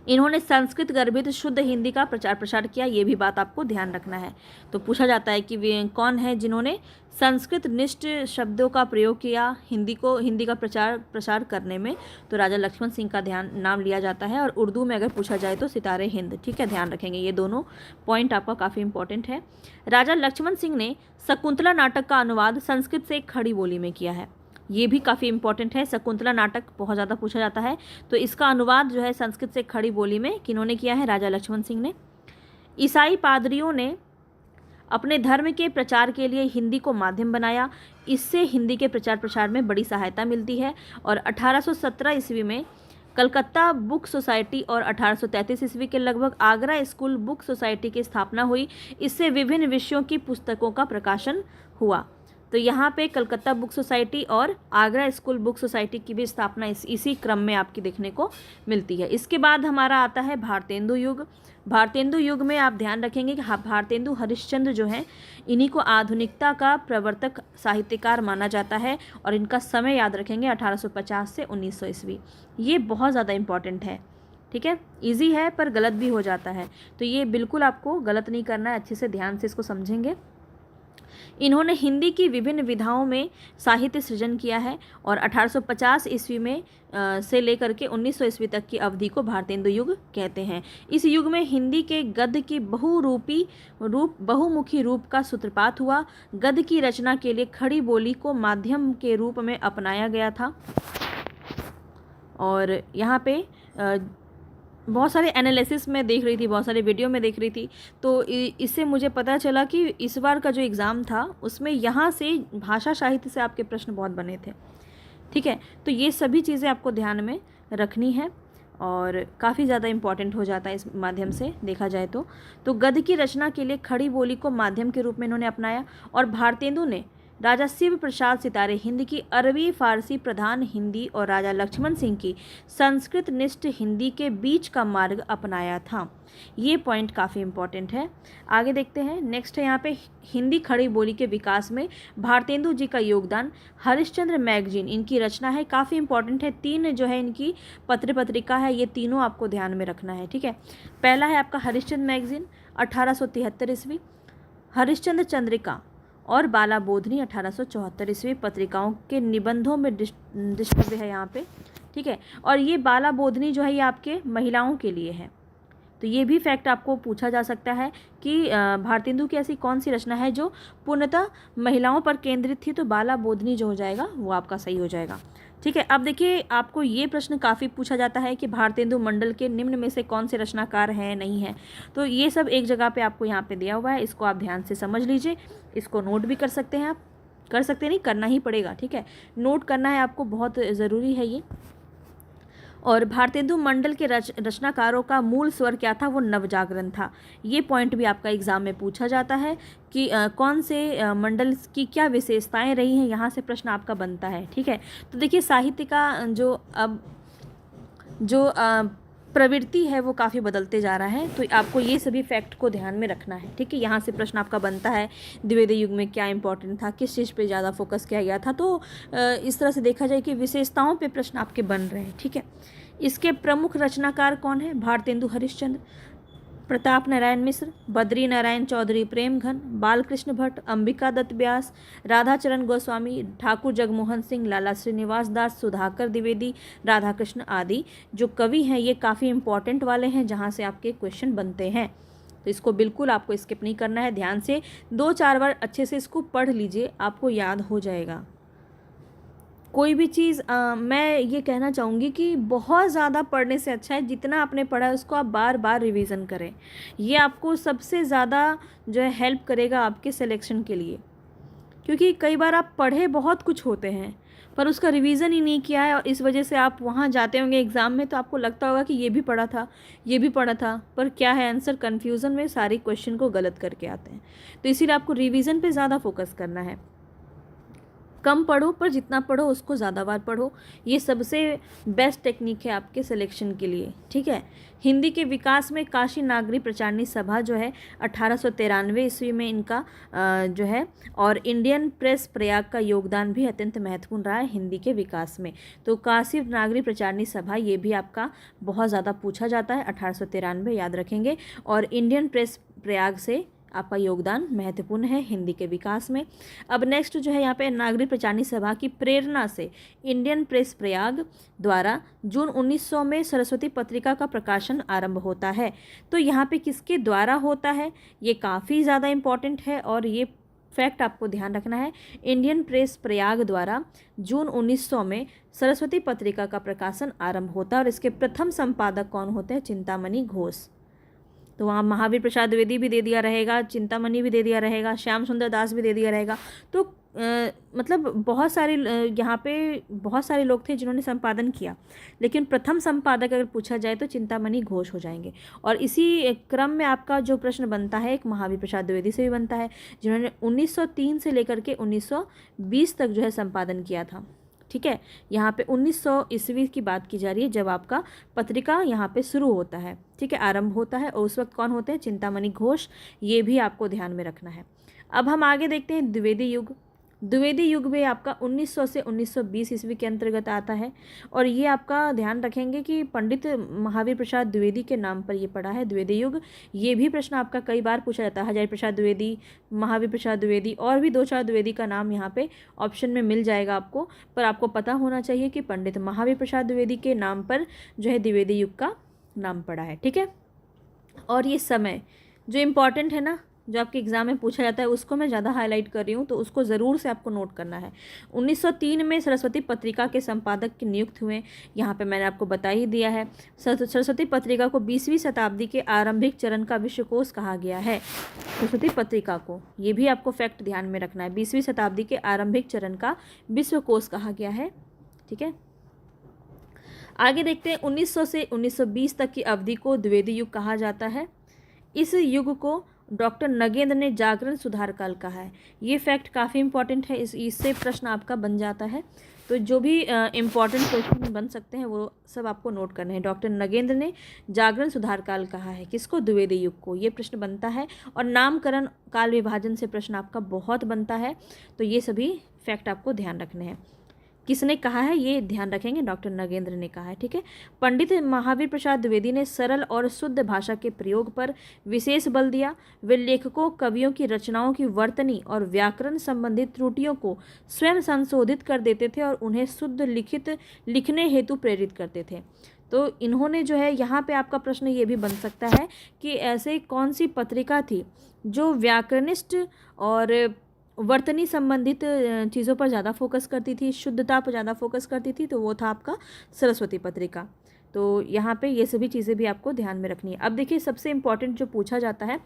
इन्होंने संस्कृत गर्भित शुद्ध हिंदी का प्रचार प्रसार किया, ये भी बात आपको ध्यान रखना है। तो पूछा जाता है कि वे कौन है जिन्होंने संस्कृत निष्ठ शब्दों का प्रयोग किया हिंदी का प्रचार प्रसार करने में। तो राजा लक्ष्मण सिंह का नाम लिया जाता है। और उर्दू में अगर पूछा जाए तो सितारे हिंद। ठीक है, ध्यान रखेंगे, ये दोनों पॉइंट आपका काफ़ी इंपॉर्टेंट है। राजा लक्ष्मण सिंह ने शकुंतला नाटक का अनुवाद संस्कृत से खड़ी बोली में किया है, ये भी काफ़ी इंपॉर्टेंट है। शकुंतला नाटक बहुत ज़्यादा पूछा जाता है, तो इसका अनुवाद जो है संस्कृत से खड़ी बोली में किन्होंने किया है? राजा लक्ष्मण सिंह ने। ईसाई पादरियों ने अपने धर्म के प्रचार के लिए हिंदी को माध्यम बनाया, इससे हिंदी के प्रचार प्रसार में बड़ी सहायता मिलती है। और 1817 ईस्वी में कलकत्ता बुक सोसाइटी और 1833 ईस्वी के लगभग आगरा स्कूल बुक सोसाइटी की स्थापना हुई, इससे विभिन्न विषयों की पुस्तकों का प्रकाशन हुआ। तो यहाँ पे कलकत्ता बुक सोसाइटी और आगरा स्कूल बुक सोसाइटी की भी स्थापना इसी क्रम में आपकी देखने को मिलती है। इसके बाद हमारा आता है भारतेंदु युग। भारतेंदु युग में आप ध्यान रखेंगे कि भारतेंदु हरिश्चंद्र जो है, इन्हीं को आधुनिकता का प्रवर्तक साहित्यकार माना जाता है। और इनका समय याद रखेंगे 1850 से 1900 ईस्वी। ये बहुत ज़्यादा इंपॉर्टेंट है। ठीक है, इजी है पर गलत भी हो जाता है, तो ये बिल्कुल आपको गलत नहीं करना है, अच्छे से ध्यान से इसको समझेंगे। इन्होंने हिंदी की विभिन्न विधाओं में साहित्य सृजन किया है। और 1850 ईस्वी में से लेकर के 1900 ईस्वी तक की अवधि को भारतेंदु युग कहते हैं। इस युग में हिंदी के गद्य की बहुमुखी रूप का सूत्रपात हुआ। गद्य की रचना के लिए खड़ी बोली को माध्यम के रूप में अपनाया गया था। और यहाँ पे बहुत सारे एनालिसिस में देख रही थी, बहुत सारे वीडियो में देख रही थी, तो इससे मुझे पता चला कि इस बार का जो एग्ज़ाम था उसमें यहाँ से भाषा साहित्य से आपके प्रश्न बहुत बने थे। ठीक है, तो ये सभी चीज़ें आपको ध्यान में रखनी है और काफ़ी ज़्यादा इम्पॉर्टेंट हो जाता है इस माध्यम से देखा जाए तो गद्य की रचना के लिए खड़ी बोली को माध्यम के रूप में इन्होंने अपनाया। और भारतेंदु ने राजा शिव प्रसाद सितारे हिंद की अरबी फारसी प्रधान हिंदी और राजा लक्ष्मण सिंह की संस्कृत निष्ठ हिंदी के बीच का मार्ग अपनाया था। ये पॉइंट काफ़ी इंपॉर्टेंट है। आगे देखते हैं, नेक्स्ट है यहाँ पे हिंदी खड़ी बोली के विकास में भारतेंदु जी का योगदान। हरिश्चंद्र मैगजीन इनकी रचना है, काफ़ी इंपॉर्टेंट है। 3 जो है इनकी पत्रिका है, ये तीनों आपको ध्यान में रखना है। ठीक है, पहला है आपका हरिश्चंद्र मैगजीन 1873 ईस्वी, हरिश्चंद्र चंद्रिका और बाला बोधनी 1874 ईस्वी। पत्रिकाओं के निबंधों में दृष्टव्य है यहाँ पे। ठीक है, और ये बाला बोधनी जो है ये आपके महिलाओं के लिए है। तो ये भी फैक्ट आपको पूछा जा सकता है कि भारतेंदु की ऐसी कौन सी रचना है जो पूर्णतः महिलाओं पर केंद्रित थी। तो बाला बोधनी जो हो जाएगा वो आपका सही हो जाएगा। ठीक है, अब देखिए आपको ये प्रश्न काफ़ी पूछा जाता है कि भारतेंदु मंडल के निम्न में से कौन से रचनाकार हैं नहीं हैं। तो ये सब एक जगह पे आपको यहाँ पे दिया हुआ है, इसको आप ध्यान से समझ लीजिए। इसको नोट भी कर सकते हैं, आप कर सकते नहीं, करना ही पड़ेगा। ठीक है, नोट करना है आपको, बहुत ज़रूरी है ये। और भारतेंदु मंडल के रचनाकारों का मूल स्वर क्या था? वो नवजागरण था। ये पॉइंट भी आपका एग्जाम में पूछा जाता है कि कौन से मंडल की क्या विशेषताएं रही हैं, यहाँ से प्रश्न आपका बनता है। ठीक है, तो देखिए साहित्य का जो प्रवृत्ति है वो काफ़ी बदलते जा रहा है, तो आपको ये सभी फैक्ट को ध्यान में रखना है। ठीक है, यहाँ से प्रश्न आपका बनता है द्विवेदी युग में क्या इंपॉर्टेंट था, किस चीज़ पे ज़्यादा फोकस किया गया था। तो इस तरह से देखा जाए कि विशेषताओं पे प्रश्न आपके बन रहे हैं। ठीक है, इसके प्रमुख रचनाकार कौन है? भारतेंदु हरिश्चंद्र, प्रताप नारायण मिश्र, बद्री नारायण चौधरी प्रेमघन, बालकृष्ण भट्ट, अंबिका दत्त व्यास, राधाचरण गोस्वामी, ठाकुर जगमोहन सिंह, लाला श्रीनिवास दास, सुधाकर द्विवेदी, राधाकृष्ण आदि जो कवि हैं ये काफ़ी इंपॉर्टेंट वाले हैं जहाँ से आपके क्वेश्चन बनते हैं। तो इसको बिल्कुल आपको स्किप नहीं करना है, ध्यान से 2-4 बार अच्छे से इसको पढ़ लीजिए, आपको याद हो जाएगा। कोई भी चीज़ मैं ये कहना चाहूँगी कि बहुत ज़्यादा पढ़ने से अच्छा है जितना आपने पढ़ा है उसको आप बार बार रिवीजन करें। ये आपको सबसे ज़्यादा जो है हेल्प करेगा आपके सिलेक्शन के लिए, क्योंकि कई बार आप पढ़े बहुत कुछ होते हैं पर उसका रिवीजन ही नहीं किया है और इस वजह से आप वहाँ जाते होंगे एग्ज़ाम में तो आपको लगता होगा कि ये भी पढ़ा था, ये भी पढ़ा था, पर क्या है आंसर कन्फ्यूज़न में सारे क्वेश्चन को गलत करके आते हैं। तो इसीलिए आपको रिवीजन पे ज़्यादा फोकस करना है। कम पढ़ो, पर जितना पढ़ो उसको ज़्यादा बार पढ़ो। ये सबसे बेस्ट टेक्निक है आपके सिलेक्शन के लिए, ठीक है। हिंदी के विकास में काशी नागरी प्रचारणी सभा जो है 1893 ईस्वी में इनका जो है, और इंडियन प्रेस प्रयाग का योगदान भी अत्यंत महत्वपूर्ण रहा है हिंदी के विकास में। तो काशी नागरी प्रचारणी सभा ये भी आपका बहुत ज़्यादा पूछा जाता है, 1893 याद रखेंगे। और इंडियन प्रेस प्रयाग से आपका योगदान महत्वपूर्ण है हिंदी के विकास में। अब नेक्स्ट जो है यहाँ पे नागरिक प्रचारणी सभा की प्रेरणा से इंडियन प्रेस प्रयाग द्वारा जून 1900 में सरस्वती पत्रिका का प्रकाशन आरंभ होता है। तो यहाँ पे किसके द्वारा होता है, ये काफ़ी ज़्यादा इम्पॉर्टेंट है और ये फैक्ट आपको ध्यान रखना है। इंडियन प्रेस प्रयाग द्वारा जून 1900 में सरस्वती पत्रिका का प्रकाशन आरंभ होता है और इसके प्रथम संपादक कौन होते हैं, चिंतामणि घोष। तो वहाँ महावीर प्रसाद द्विवेदी भी दे दिया रहेगा, चिंतामणि भी दे दिया रहेगा, श्याम सुंदर दास भी दे दिया रहेगा। तो मतलब बहुत सारे यहाँ पे बहुत सारे लोग थे जिन्होंने संपादन किया, लेकिन प्रथम संपादक अगर पूछा जाए तो चिंतामणि घोष हो जाएंगे। और इसी क्रम में आपका जो प्रश्न बनता है एक महावीर प्रसाद द्विवेदी से भी बनता है, जिन्होंने 1903 से लेकर के 1920 तक जो है संपादन किया था, ठीक है। यहाँ पे 1900 ईस्वी की बात की जा रही है जब आपका पत्रिका यहाँ पे शुरू होता है, ठीक है, आरंभ होता है। और उस वक्त कौन होते हैं, चिंतामणि घोष। ये भी आपको ध्यान में रखना है। अब हम आगे देखते हैं द्विवेदी युग। द्विवेदी युग में आपका 1900 से 1920 ईस्वी के अंतर्गत आता है। और ये आपका ध्यान रखेंगे कि पंडित महावीर प्रसाद द्विवेदी के नाम पर ये पड़ा है द्विवेदी युग। ये भी प्रश्न आपका कई बार पूछा जाता है, हजारी प्रसाद द्विवेदी, महावीर प्रसाद द्विवेदी, और भी 2-4 द्विवेदी का नाम यहाँ पे ऑप्शन में मिल जाएगा आपको। पर आपको पता होना चाहिए कि पंडित महावीर प्रसाद द्विवेदी के नाम पर जो है द्विवेदी युग का नाम पड़ा है, ठीक है। और ये समय जो इम्पॉर्टेंट है ना, जो आपके एग्जाम में पूछा जाता है, उसको मैं ज़्यादा हाईलाइट कर रही हूँ, तो उसको ज़रूर से आपको नोट करना है। 1903 में सरस्वती पत्रिका के संपादक के नियुक्त हुए। यहाँ पे मैंने आपको बता ही दिया है। सरस्वती पत्रिका को 20वीं शताब्दी के आरंभिक चरण का विश्वकोश कहा गया है। सरस्वती पत्रिका को, ये भी आपको फैक्ट ध्यान में रखना है, 20वीं शताब्दी के आरंभिक चरण का विश्वकोश कहा गया है, ठीक है। आगे देखते हैं 1900 से 1920 तक की अवधि को द्विवेदी युग कहा जाता है। इस युग को डॉक्टर नगेंद्र ने जागरण सुधार काल कहा है। ये फैक्ट काफ़ी इंपॉर्टेंट है, इससे प्रश्न आपका बन जाता है। तो जो भी इम्पॉर्टेंट क्वेश्चन बन सकते हैं वो सब आपको नोट करने हैं। डॉक्टर नगेंद्र ने जागरण सुधार काल कहा है, किसको, द्विवेदी युग को। ये प्रश्न बनता है। और नामकरण काल विभाजन से प्रश्न आपका बहुत बनता है। तो ये सभी फैक्ट आपको ध्यान रखने हैं। किसने कहा है ये ध्यान रखेंगे, डॉक्टर नगेंद्र ने कहा है, ठीक है। पंडित महावीर प्रसाद द्विवेदी ने सरल और शुद्ध भाषा के प्रयोग पर विशेष बल दिया। वे लेखकों कवियों की रचनाओं की वर्तनी और व्याकरण संबंधित त्रुटियों को स्वयं संशोधित कर देते थे और उन्हें शुद्ध लिखने हेतु प्रेरित करते थे। तो इन्होंने जो है, यहाँ पे आपका प्रश्न ये भी बन सकता है कि ऐसे कौन सी पत्रिका थी जो व्याकरणिस्ट और वर्तनी संबंधित चीज़ों पर ज़्यादा फोकस करती थी, शुद्धता पर ज़्यादा फोकस करती थी, तो वो था आपका सरस्वती पत्रिका। तो यहाँ पे ये सभी चीज़ें भी आपको ध्यान में रखनी है। अब देखिए सबसे इम्पॉर्टेंट जो पूछा जाता है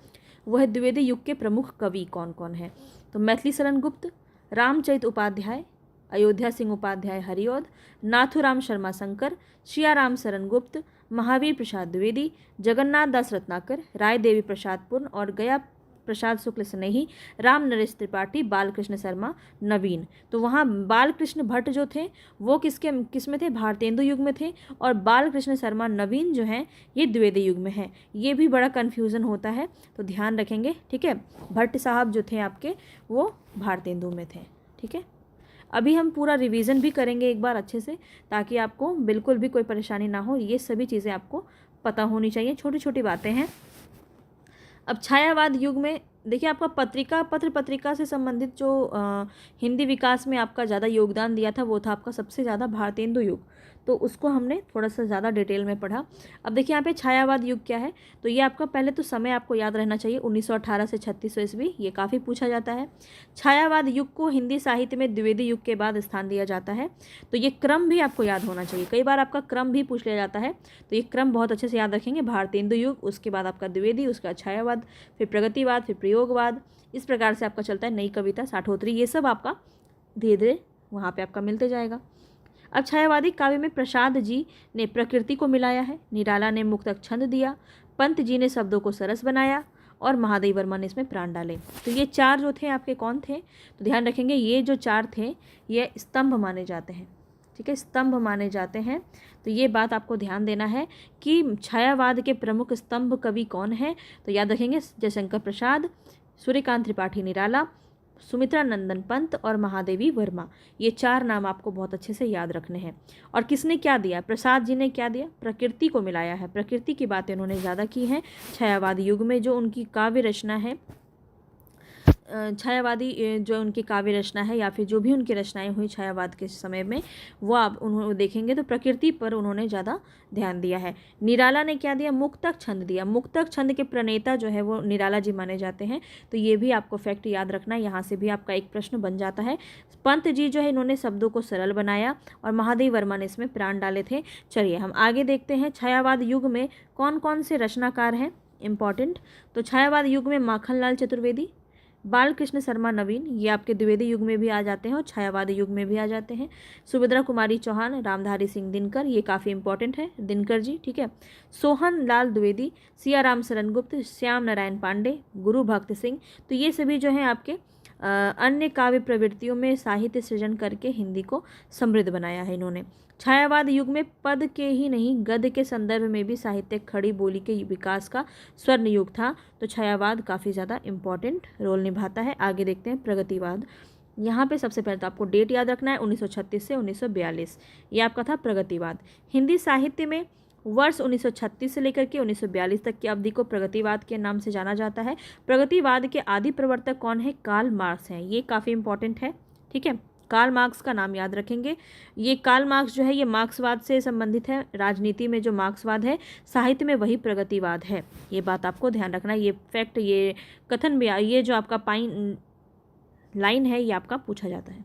वह है द्विवेदी युग के प्रमुख कवि कौन कौन है। तो मैथिली शरण गुप्त, रामचरित उपाध्याय, अयोध्या सिंह उपाध्याय हरिऔध, नाथुराम शर्मा शंकर, सियाराम शरण गुप्त, महावीर प्रसाद द्विवेदी, जगन्नाथ दास रत्नाकर, राय देवी प्रसाद पूर्ण और गया प्रसाद शुक्ल स्नेही, राम नरेश त्रिपाठी, बालकृष्ण शर्मा नवीन। तो वहाँ बालकृष्ण भट्ट जो थे वो किस में थे, भारतेंदु युग में थे। और बालकृष्ण शर्मा नवीन जो हैं ये द्विवेदी युग में हैं। ये भी बड़ा कन्फ्यूज़न होता है, तो ध्यान रखेंगे, ठीक है। भट्ट साहब जो थे आपके वो भारतेंदु में थे, ठीक है। अभी हम पूरा रिवीजन भी करेंगे एक बार अच्छे से, ताकि आपको बिल्कुल भी कोई परेशानी ना हो। ये सभी चीज़ें आपको पता होनी चाहिए, छोटी छोटी बातें हैं। अब छायावाद युग में देखिए आपका पत्र पत्रिका से संबंधित जो हिंदी विकास में आपका ज़्यादा योगदान दिया था वो था आपका सबसे ज़्यादा भारतेंदु युग। तो उसको हमने थोड़ा सा ज़्यादा डिटेल में पढ़ा। अब देखिए यहाँ पे छायावाद युग क्या है, तो ये आपका पहले तो समय आपको याद रहना चाहिए, 1918 से 3600 ईस्वी, ये काफ़ी पूछा जाता है। छायावाद युग को हिंदी साहित्य में द्विवेदी युग के बाद स्थान दिया जाता है। तो ये क्रम भी आपको याद होना चाहिए, कई बार आपका क्रम भी पूछ लिया जाता है, तो ये क्रम बहुत अच्छे से याद रखेंगे। भारतेंदु युग, उसके बाद आपका द्विवेदी, उसका छायावाद, फिर प्रगतिवाद, फिर प्रयोगवाद, इस प्रकार से आपका चलता है। नई कविता, साठोत्री, ये सब आपका धीरे धीरे वहाँ पे आपका मिलते जाएगा। अब छायावादी काव्य में प्रसाद जी ने प्रकृति को मिलाया है, निराला ने मुक्तक छंद दिया, पंत जी ने शब्दों को सरस बनाया और महादेवी वर्मा ने इसमें प्राण डाले। तो ये 4 जो थे आपके कौन थे, तो ध्यान रखेंगे ये जो 4 थे ये स्तंभ माने जाते हैं, ठीक है, स्तंभ माने जाते हैं। तो ये बात आपको ध्यान देना है कि छायावाद के प्रमुख स्तंभ कवि कौन है, तो याद रखेंगे जयशंकर प्रसाद, सूर्यकांत त्रिपाठी निराला, सुमित्रा नंदन पंत और महादेवी वर्मा। ये 4 नाम आपको बहुत अच्छे से याद रखने हैं। और किसने क्या दिया, प्रसाद जी ने क्या दिया, प्रकृति को मिलाया है, प्रकृति की बातें उन्होंने ज़्यादा की हैं। छायावाद युग में जो उनकी काव्य रचना है, छायावादी जो उनकी काव्य रचना है या फिर जो भी उनकी रचनाएं हुई छायावाद के समय में, वो आप उन्होंने देखेंगे तो प्रकृति पर उन्होंने ज़्यादा ध्यान दिया है। निराला ने क्या दिया, मुक्तक छंद दिया। मुक्तक छंद के प्रणेता जो है वो निराला जी माने जाते हैं। तो ये भी आपको फैक्ट याद रखना है, यहाँ से भी आपका एक प्रश्न बन जाता है। पंत जी जो है इन्होंने शब्दों को सरल बनाया और महादेवी वर्मा ने इसमें प्राण डाले थे। चलिए हम आगे देखते हैं छायावाद युग में कौन कौन से रचनाकार हैं इंपॉर्टेंट। तो छायावाद युग में माखनलाल चतुर्वेदी, बालकृष्ण शर्मा नवीन, ये आपके द्विवेदी युग में भी आ जाते हैं और छायावादी युग में भी आ जाते हैं। सुभद्रा कुमारी चौहान, रामधारी सिंह दिनकर, ये काफ़ी इंपॉर्टेंट है, दिनकर जी, ठीक है। सोहन लाल द्विवेदी, सियाराम शरण गुप्त, श्याम नारायण पांडे, गुरु भक्त सिंह। तो ये सभी जो हैं आपके अन्य काव्य प्रवृत्तियों में साहित्य सृजन करके हिंदी को समृद्ध बनाया है इन्होंने। छायावाद युग में पद के ही नहीं गद्य के संदर्भ में भी साहित्य खड़ी बोली के विकास का स्वर्ण युग था। तो छायावाद काफ़ी ज़्यादा इम्पॉर्टेंट रोल निभाता है। आगे देखते हैं प्रगतिवाद। यहाँ पे सबसे पहले तो आपको डेट याद रखना है, 1936 से 1942, ये आपका था प्रगतिवाद। हिंदी साहित्य में वर्ष 1936 से लेकर के 1942 तक की अवधि को प्रगतिवाद के नाम से जाना जाता है। प्रगतिवाद के आदि प्रवर्तक कौन है, कार्ल मार्क्स हैं, ये काफ़ी इंपॉर्टेंट है, ठीक है। कार्ल मार्क्स का नाम याद रखेंगे। ये कार्ल मार्क्स जो है ये मार्क्सवाद से संबंधित है। राजनीति में जो मार्क्सवाद है, साहित्य में वही प्रगतिवाद है, ये बात आपको ध्यान रखना। ये फैक्ट, ये कथन भी, ये जो आपका लाइन है ये आपका पूछा जाता है।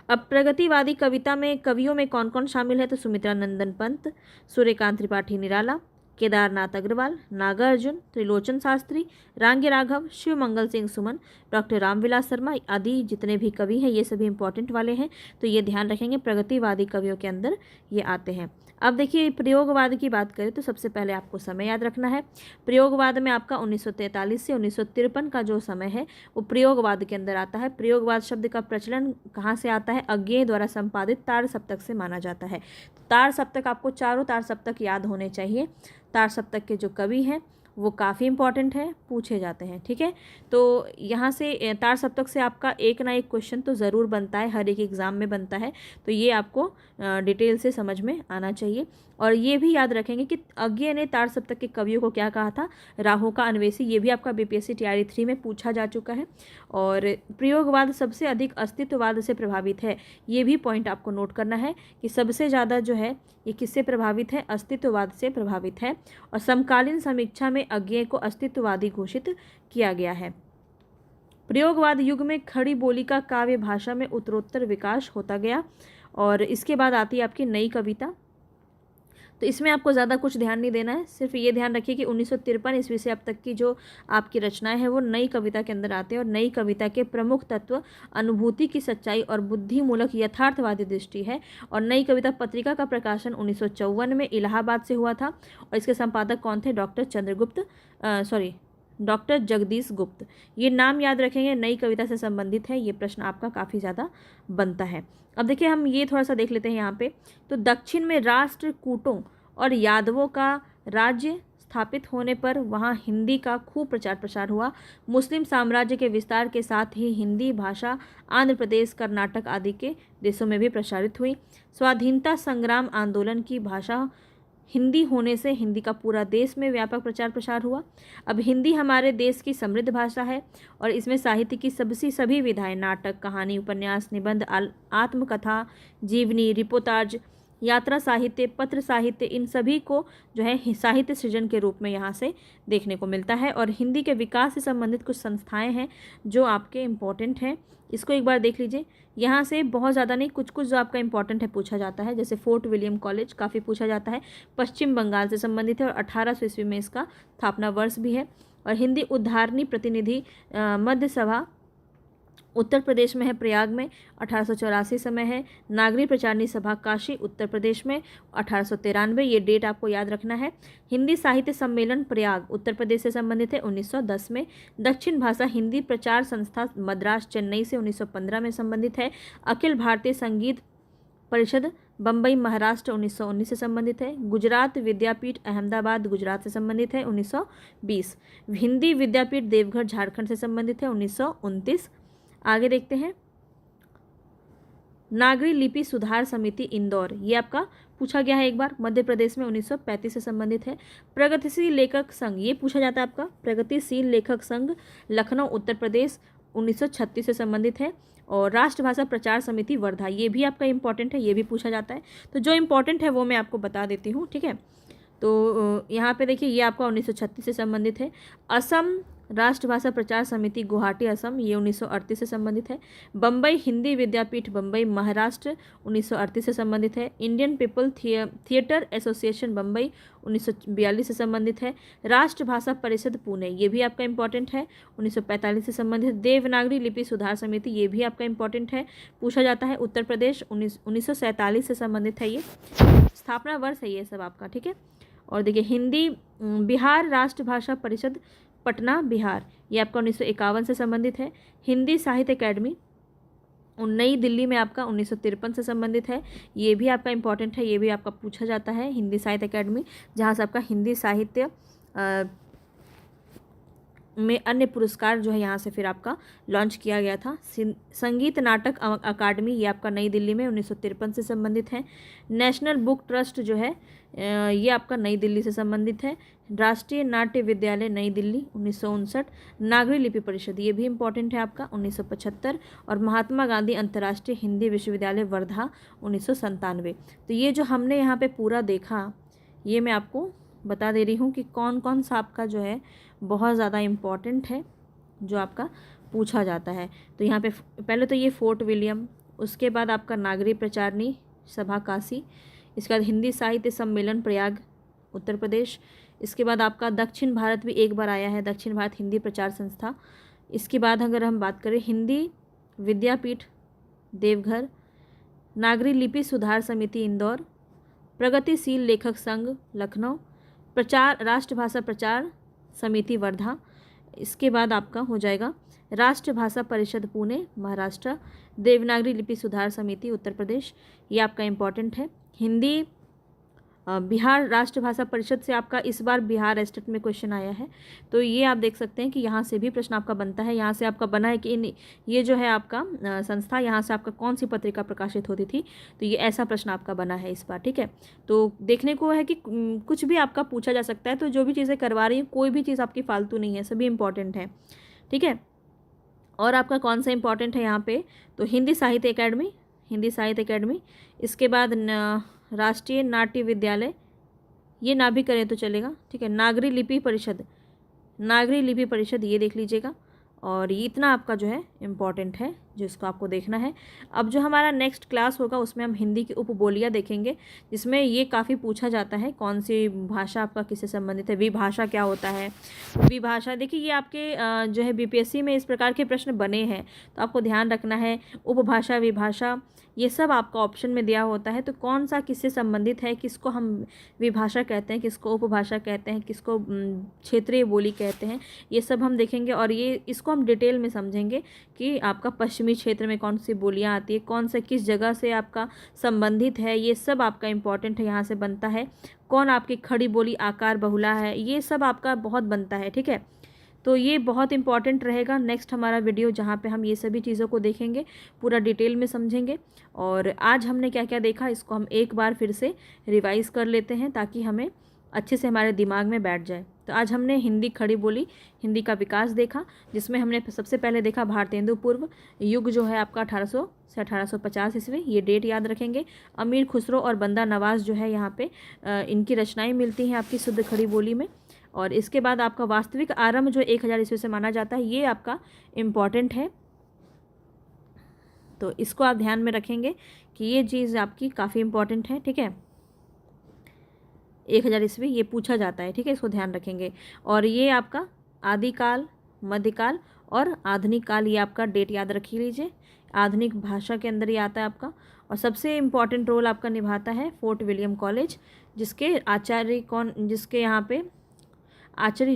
अब प्रगतिवादी कविता में कवियों में कौन कौन शामिल है, तो सुमित्रा नंदन पंत, सूर्यकांत त्रिपाठी निराला, केदारनाथ अग्रवाल, नागार्जुन, त्रिलोचन शास्त्री, रांगे राघव, शिव मंगल सिंह सुमन, डॉक्टर रामविलास शर्मा आदि जितने भी कवि हैं ये सभी इंपॉर्टेंट वाले हैं। तो ये ध्यान रखेंगे, प्रगतिवादी कवियों के अंदर ये आते हैं। अब देखिए प्रयोगवाद की बात करें तो सबसे पहले आपको समय याद रखना है। प्रयोगवाद में आपका 1943 से 1953 का जो समय है वो प्रयोगवाद के अंदर आता है। प्रयोगवाद शब्द का प्रचलन कहाँ से आता है, अज्ञेय द्वारा संपादित तार सप्तक से माना जाता है। तार सप्तक आपको चारों तार सप्तक याद होने चाहिए। तार सप्तक के जो कवि हैं वो काफ़ी इंपॉर्टेंट है, पूछे जाते हैं, ठीक है। तो यहाँ से तार सप्तक से आपका एक ना एक क्वेश्चन तो ज़रूर बनता है, हर एक एग्ज़ाम में बनता है। तो ये आपको डिटेल से समझ में आना चाहिए। और ये भी याद रखेंगे कि अज्ञेय ने तार सप्तक के कवियों को क्या कहा था, राहु का अन्वेषी। ये भी आपका बीपीएससी टीआरई 3 में पूछा जा चुका है। और प्रयोगवाद सबसे अधिक अस्तित्ववाद से प्रभावित है, ये भी पॉइंट आपको नोट करना है कि सबसे ज़्यादा जो है ये किससे प्रभावित है, अस्तित्ववाद से प्रभावित है। और समकालीन समीक्षा में अज्ञेय को अस्तित्ववादी घोषित किया गया है। प्रयोगवाद युग में खड़ी बोली का काव्य भाषा में उत्तरोत्तर विकास होता गया। और इसके बाद आती है आपकी नई कविता। तो इसमें आपको ज़्यादा कुछ ध्यान नहीं देना है, सिर्फ ये ध्यान रखिए कि 1953 ईस्वी से अब तक की जो आपकी रचनाएं हैं वो नई कविता के अंदर आते हैं। और नई कविता के प्रमुख तत्व अनुभूति की सच्चाई और बुद्धिमूलक यथार्थवादी दृष्टि है। और नई कविता पत्रिका का प्रकाशन 1954 में इलाहाबाद से हुआ था और इसके संपादक कौन थे, डॉक्टर जगदीश गुप्त। ये नाम याद रखेंगे, नई कविता से संबंधित है, ये प्रश्न आपका काफ़ी ज़्यादा बनता है। अब देखिए हम ये थोड़ा सा देख लेते हैं यहाँ पे। तो दक्षिण में राष्ट्रकूटों और यादवों का राज्य स्थापित होने पर वहाँ हिंदी का खूब प्रचार प्रसार हुआ। मुस्लिम साम्राज्य के विस्तार के साथ ही हिंदी भाषा आंध्र प्रदेश, कर्नाटक आदि के देशों में भी प्रसारित हुई। स्वाधीनता संग्राम आंदोलन की भाषा हिंदी होने से हिंदी का पूरा देश में व्यापक प्रचार प्रसार हुआ। अब हिंदी हमारे देश की समृद्ध भाषा है और इसमें साहित्य की सभी विधाएं, नाटक, कहानी, उपन्यास, निबंध, आत्मकथा, जीवनी, रिपोर्टाज, यात्रा साहित्य, पत्र साहित्य, इन सभी को जो है साहित्य सृजन के रूप में यहाँ से देखने को मिलता है। और हिंदी के विकास से संबंधित कुछ संस्थाएं हैं जो आपके इम्पोर्टेंट हैं, इसको एक बार देख लीजिए। यहाँ से बहुत ज़्यादा नहीं, कुछ कुछ जो आपका इंपॉर्टेंट है पूछा जाता है। जैसे फोर्ट विलियम कॉलेज काफ़ी पूछा जाता है, पश्चिम बंगाल से संबंधित है और 1800 ईस्वी में इसका स्थापना वर्ष भी है। और हिंदी उद्धारणी प्रतिनिधि मध्य सभा उत्तर प्रदेश में है प्रयाग में, 1884 समय है। नागरी प्रचारणी सभा काशी उत्तर प्रदेश में, 1893, ये डेट आपको याद रखना है। हिंदी साहित्य सम्मेलन प्रयाग उत्तर प्रदेश से संबंधित है, 1910 में। दक्षिण भाषा हिंदी प्रचार संस्था मद्रास चेन्नई से 1915 में संबंधित है। अखिल भारतीय संगीत परिषद बम्बई महाराष्ट्र 1919 से संबंधित है। गुजरात विद्यापीठ अहमदाबाद गुजरात से संबंधित है, 1920। हिंदी विद्यापीठ देवघर झारखंड से संबंधित है, 1929। आगे देखते हैं, नागरी लिपि सुधार समिति इंदौर, ये आपका पूछा गया है एक बार, मध्य प्रदेश में 1935 से संबंधित है। प्रगतिशील लेखक संघ, ये पूछा जाता है आपका, प्रगतिशील लेखक संघ लखनऊ उत्तर प्रदेश 1936 से संबंधित है। और राष्ट्रभाषा प्रचार समिति वर्धा, ये भी आपका इंपॉर्टेंट है, ये भी पूछा जाता है। तो जो इंपॉर्टेंट है वो मैं आपको बता देती हूँ, ठीक है। तो यहाँ पे देखिए, ये आपका 1936 से संबंधित है। असम राष्ट्रभाषा प्रचार समिति गुवाहाटी असम, ये 1938 से संबंधित है। बम्बई हिंदी विद्यापीठ बम्बई महाराष्ट्र 1938 से संबंधित है। Indian people theatre association Bombay 1942 से संबंधित है। राष्ट्रभाषा परिषद पुणे, ये भी आपका इंपॉर्टेंट है, 1945 से संबंधित। देवनागरी लिपि सुधार समिति, ये भी आपका इंपॉर्टेंट है, पूछा जाता है। उत्तर प्रदेश 1947 से संबंधित है, ये स्थापना वर्ष है ये सब आपका, ठीक है। और देखिए, हिंदी बिहार राष्ट्रभाषा परिषद पटना बिहार, ये आपका 1951 से संबंधित है। हिंदी साहित्य अकेडमी नई दिल्ली में आपका 1953 से संबंधित है, ये भी आपका इंपॉर्टेंट है, ये भी आपका पूछा जाता है। हिंदी साहित्य अकेडमी, जहाँ से आपका हिंदी साहित्य में अन्य पुरस्कार जो है यहाँ से फिर आपका लॉन्च किया गया था। संगीत नाटक अकादमी, ये आपका नई दिल्ली में 1953 से संबंधित है। नेशनल बुक ट्रस्ट जो है ये आपका नई दिल्ली से संबंधित है। राष्ट्रीय नाट्य विद्यालय नई दिल्ली 1959। नागरी लिपि परिषद, ये भी इंपॉर्टेंट है आपका, 1975। और महात्मा गांधी अंतर्राष्ट्रीय हिंदी विश्वविद्यालय वर्धा 1997। तो ये जो हमने यहाँ पे पूरा देखा, ये मैं आपको बता दे रही हूँ कि कौन कौन सा आपका जो है बहुत ज़्यादा इम्पॉर्टेंट है, जो आपका पूछा जाता है। तो यहाँ पे पहले तो ये फोर्ट विलियम, उसके बाद आपका नागरी प्रचारणी सभा काशी, इसके बाद हिंदी साहित्य सम्मेलन प्रयाग उत्तर प्रदेश, इसके बाद आपका दक्षिण भारत भी एक बार आया है, दक्षिण भारत हिंदी प्रचार संस्था। इसके बाद अगर हम बात करें, हिंदी विद्यापीठ देवघर, नागरी लिपि सुधार समिति इंदौर, प्रगतिशील लेखक संघ लखनऊ, प्रचार राष्ट्रभाषा प्रचार समिति वर्धा। इसके बाद आपका हो जाएगा राष्ट्रभाषा परिषद पुणे महाराष्ट्र, देवनागरी लिपि सुधार समिति उत्तर प्रदेश, ये आपका इम्पॉर्टेंट है। हिंदी बिहार राष्ट्रभाषा परिषद से आपका इस बार बिहार स्टेट में क्वेश्चन आया है, तो ये आप देख सकते हैं कि यहाँ से भी प्रश्न आपका बनता है। यहाँ से आपका बना है कि ये जो है आपका संस्था, यहाँ से आपका कौन सी पत्रिका प्रकाशित होती थी, तो ये ऐसा प्रश्न आपका बना है इस बार, ठीक है। तो देखने को है कि कुछ भी आपका पूछा जा सकता है, तो जो भी चीज़ें करवा रही हैं, कोई भी चीज़ आपकी फालतू नहीं है, सभी इंपॉर्टेंट है, ठीक है। और आपका कौन सा इंपॉर्टेंट है यहाँ पे, तो हिंदी साहित्य अकेडमी, हिंदी साहित्य अकेडमी, इसके बाद राष्ट्रीय नाट्य विद्यालय, ये ना भी करें तो चलेगा, ठीक है। नागरी लिपि परिषद, नागरी लिपि परिषद, ये देख लीजिएगा। और ये इतना आपका जो है इम्पॉर्टेंट है, जिसको आपको देखना है। अब जो हमारा नेक्स्ट क्लास होगा उसमें हम हिंदी की उपबोलियाँ देखेंगे, जिसमें ये काफ़ी पूछा जाता है, कौन सी भाषा आपका किससे संबंधित है, विभाषा क्या होता है। विभाषा देखिए, ये आपके जो है बीपीएससी में इस प्रकार के प्रश्न बने हैं, तो आपको ध्यान रखना है। उपभाषा विभाषा ये सब आपका ऑप्शन में दिया होता है, तो कौन सा किससे संबंधित है, किसको हम विभाषा कहते हैं, किसको उपभाषा कहते हैं, किसको क्षेत्रीय बोली कहते हैं, ये सब हम देखेंगे। और ये इसको हम डिटेल में समझेंगे कि आपका पश्चिमी क्षेत्र में कौन सी बोलियां आती है, कौन सा किस जगह से आपका संबंधित है, ये सब आपका इम्पॉर्टेंट है, यहाँ से बनता है। कौन आपकी खड़ी बोली आकार बहुला है, ये सब आपका बहुत बनता है, ठीक है। तो ये बहुत इंपॉर्टेंट रहेगा नेक्स्ट हमारा वीडियो, जहाँ पे हम ये सभी चीज़ों को देखेंगे, पूरा डिटेल में समझेंगे। और आज हमने क्या क्या देखा, इसको हम एक बार फिर से रिवाइज़ कर लेते हैं, ताकि हमें अच्छे से हमारे दिमाग में बैठ जाए। तो आज हमने हिंदी खड़ी बोली, हिंदी का विकास देखा, जिसमें हमने सबसे पहले देखा भारतेंदु पूर्व युग जो है आपका 1800 से 1850 ईस्वी, ये डेट याद रखेंगे। अमीर खुसरो और बंदा नवाज जो है यहाँ पे इनकी रचनाएँ मिलती हैं आपकी शुद्ध खड़ी बोली में। और इसके बाद आपका वास्तविक आरंभ जो 1000 ईस्वी से माना जाता है, ये आपका इम्पॉर्टेंट है, तो इसको आप ध्यान में रखेंगे कि ये चीज़ आपकी काफ़ी इम्पॉर्टेंट है, ठीक है। 1000 ईस्वी ये पूछा जाता है, ठीक है, इसको ध्यान रखेंगे। और ये आपका आदिकाल, मध्यकाल और आधुनिक काल, ये आपका डेट याद रख लीजिए, आधुनिक भाषा के अंदर ये आता है आपका। और सबसे इम्पॉर्टेंट रोल आपका निभाता है फोर्ट विलियम कॉलेज, जिसके आचार्य कौन, जिसके यहाँ पे आचार्य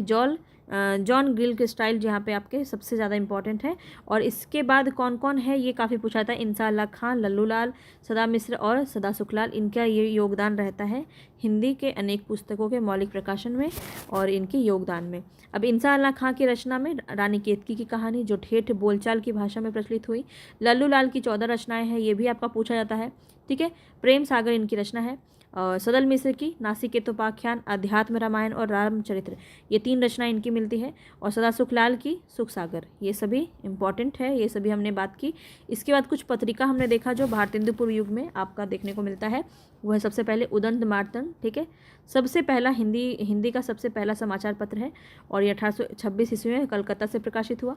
जॉन गिल्क्राइस्ट यहाँ पे आपके सबसे ज़्यादा इंपॉर्टेंट है। और इसके बाद कौन कौन है ये काफ़ी पूछा था, इंसान अल्लाह खां, लल्लू लाल, सदा मिश्र और सदा सुखलाल, इनका ये योगदान रहता है हिंदी के अनेक पुस्तकों के मौलिक प्रकाशन में और इनके योगदान में। अब इंसान अल्लाह खां की रचना में रानी केतकी की कहानी, जो ठेठ बोलचाल की भाषा में प्रचलित हुई। लल्लू लाल की 14 रचनाएँ हैं, ये भी आपका पूछा जाता है, ठीक है। प्रेम सागर इनकी रचना है। सदल मिश्र की नासिकेतोपाख्यान, अध्यात्म रामायण और रामचरित्र, ये 3 रचनाएं इनकी मिलती है। और सदा सुखलाल की सुख सागर, ये सभी इंपॉर्टेंट है, ये सभी हमने बात की। इसके बाद कुछ पत्रिका हमने देखा जो भारतेंदु पूर्व युग में आपका देखने को मिलता है, वह सबसे पहले उदंत मार्तंड, ठीक है, सबसे पहला हिंदी का सबसे पहला समाचार पत्र है। और ये 1826 ईस्वी में कलकत्ता से प्रकाशित हुआ।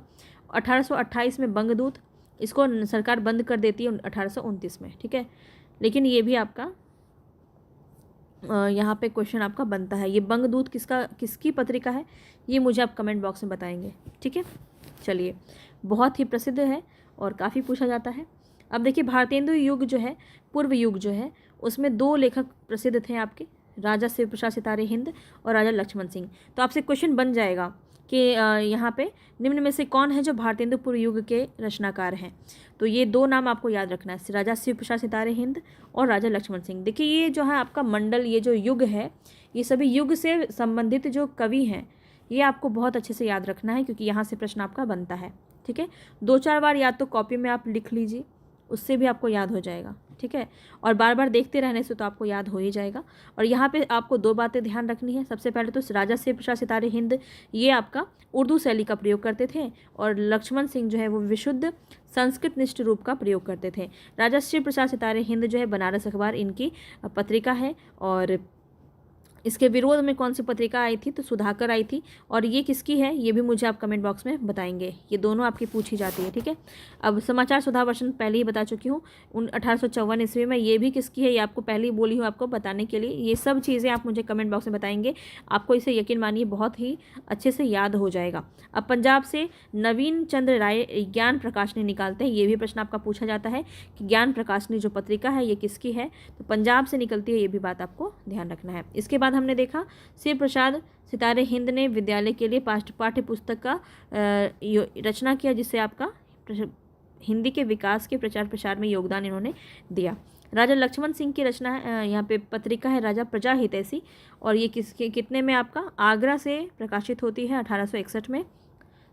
1828 में बंगदूत, इसको सरकार बंद कर देती है 1829 में, ठीक है। लेकिन ये भी आपका यहाँ पे क्वेश्चन आपका बनता है, ये बंगदूत किसकी पत्रिका है, ये मुझे आप कमेंट बॉक्स में बताएंगे, ठीक है। चलिए, बहुत ही प्रसिद्ध है और काफ़ी पूछा जाता है। अब देखिए, भारतेंदु युग जो है, पूर्व युग जो है, उसमें 2 लेखक प्रसिद्ध थे आपके, राजा शिव प्रसाद सितारे हिंद और राजा लक्ष्मण सिंह। तो आपसे क्वेश्चन बन जाएगा कि यहाँ पे निम्न में से कौन है जो भारतेंदु पूर्व युग के रचनाकार हैं। तो ये 2 नाम आपको याद रखना है, राजा शिव प्रसाद सितारे हिंद और राजा लक्ष्मण सिंह। देखिए, ये जो है आपका मंडल, ये जो युग है, ये सभी युग से संबंधित जो कवि हैं, ये आपको बहुत अच्छे से याद रखना है, क्योंकि यहाँ से प्रश्न आपका बनता है, ठीक है। 2-4 बार या तो कॉपी में आप लिख लीजिए, उससे भी आपको याद हो जाएगा, ठीक है। और बार बार देखते रहने से तो आपको याद हो ही जाएगा। और यहाँ पे आपको 2 बातें ध्यान रखनी है। सबसे पहले तो राजा शिव प्रसाद सितारे हिंद, ये आपका उर्दू शैली का प्रयोग करते थे, और लक्ष्मण सिंह जो है वो विशुद्ध संस्कृत निष्ठ रूप का प्रयोग करते थे। राजा शिव प्रसाद सितारे हिंद जो है बनारस अखबार इनकी पत्रिका है, और इसके विरोध में कौन सी पत्रिका आई थी, तो सुधाकर आई थी। और ये किसकी है, ये भी मुझे आप कमेंट बॉक्स में बताएंगे, ये दोनों आपकी पूछी जाती है, ठीक है। अब समाचार सुधा वर्षन पहले ही बता चुकी हूँ, 1854 ईस्वी में, ये भी किसकी है, ये आपको पहले ही बोली हूँ आपको बताने के लिए। ये सब चीज़ें आप मुझे कमेंट बॉक्स में बताएंगे, आपको इसे यकीन मानिए बहुत ही अच्छे से याद हो जाएगा। अब पंजाब से नवीन चंद्र राय ज्ञान प्रकाशनी निकालते हैं, ये भी प्रश्न आपका पूछा जाता है कि ज्ञान प्रकाशनी जो पत्रिका है ये किसकी है, तो पंजाब से निकलती है, ये भी बात आपको ध्यान रखना है। इसके बाद हमने देखा शिव प्रसाद सितारे हिंद ने विद्यालय के लिए पाठ्य पुस्तक का रचना किया, जिससे आपका हिंदी के विकास के प्रचार प्रसार में योगदान इन्होंने दिया। राजा लक्ष्मण सिंह की रचना यहाँ पे पत्रिका है राजा प्रजा हितैषी, और ये कितने में आपका आगरा से प्रकाशित होती है, 1861 में।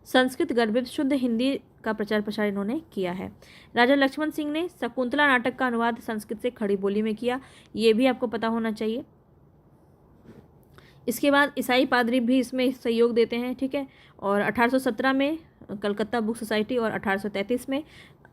संस्कृत गर्भित शुद्ध हिंदी का प्रचार प्रसार इन्होंने किया है। राजा लक्ष्मण सिंह ने शकुंतला नाटक का अनुवाद संस्कृत से खड़ी बोली में किया, ये भी आपको पता होना चाहिए। इसके बाद ईसाई पादरी भी इसमें सहयोग देते हैं, ठीक है। और 1817 में कलकत्ता बुक सोसाइटी और 1833 में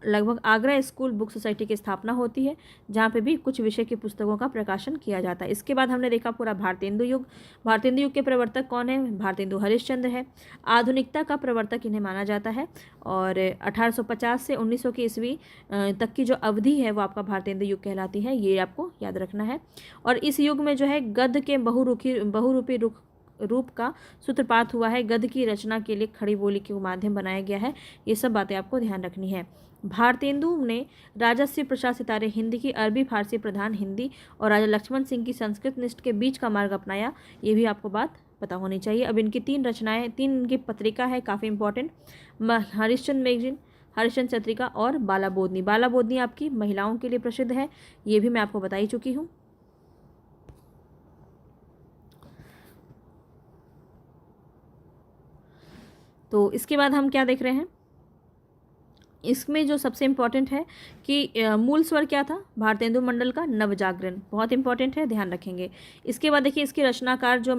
लगभग आगरा स्कूल बुक सोसाइटी की स्थापना होती है, जहाँ पे भी कुछ विषय की पुस्तकों का प्रकाशन किया जाता है। इसके बाद हमने देखा पूरा भारतेंदु युग। भारतेंदु युग के प्रवर्तक कौन है, भारतेंदु हरिश्चंद्र है। आधुनिकता का प्रवर्तक इन्हें माना जाता है, और 1850 से 1900 की ईस्वी तक की जो अवधि है वो आपका भारतेंदु युग कहलाती है, ये आपको याद रखना है। और इस युग में जो है गद्य के बहुरूपी रूप का सूत्रपात हुआ है, गद्य की रचना के लिए खड़ी बोली के माध्यम बनाया गया है, ये सब बातें आपको ध्यान रखनी है। भारतेंदु ने राजा शिव प्रसाद सितारे हिंदी की अरबी फारसी प्रधान हिंदी और राजा लक्ष्मण सिंह की संस्कृत निष्ठ के बीच का मार्ग अपनाया, ये भी आपको बात पता होनी चाहिए। अब इनकी 3 रचनाएं, 3 इनकी पत्रिका है काफ़ी इंपॉर्टेंट, हरिश्चंद्र मैगजीन, हरिश्चंद्र पत्रिका और बाला बोधनी। बाला बोधनी आपकी महिलाओं के लिए प्रसिद्ध है, ये भी मैं आपको बता ही चुकी हूँ। तो इसके बाद हम क्या देख रहे हैं, इसमें जो सबसे इम्पॉर्टेंट है कि मूल स्वर क्या था, भारतेंदु मंडल का नवजागरण, बहुत इंपॉर्टेंट है, ध्यान रखेंगे। इसके बाद देखिए इसके रचनाकार जो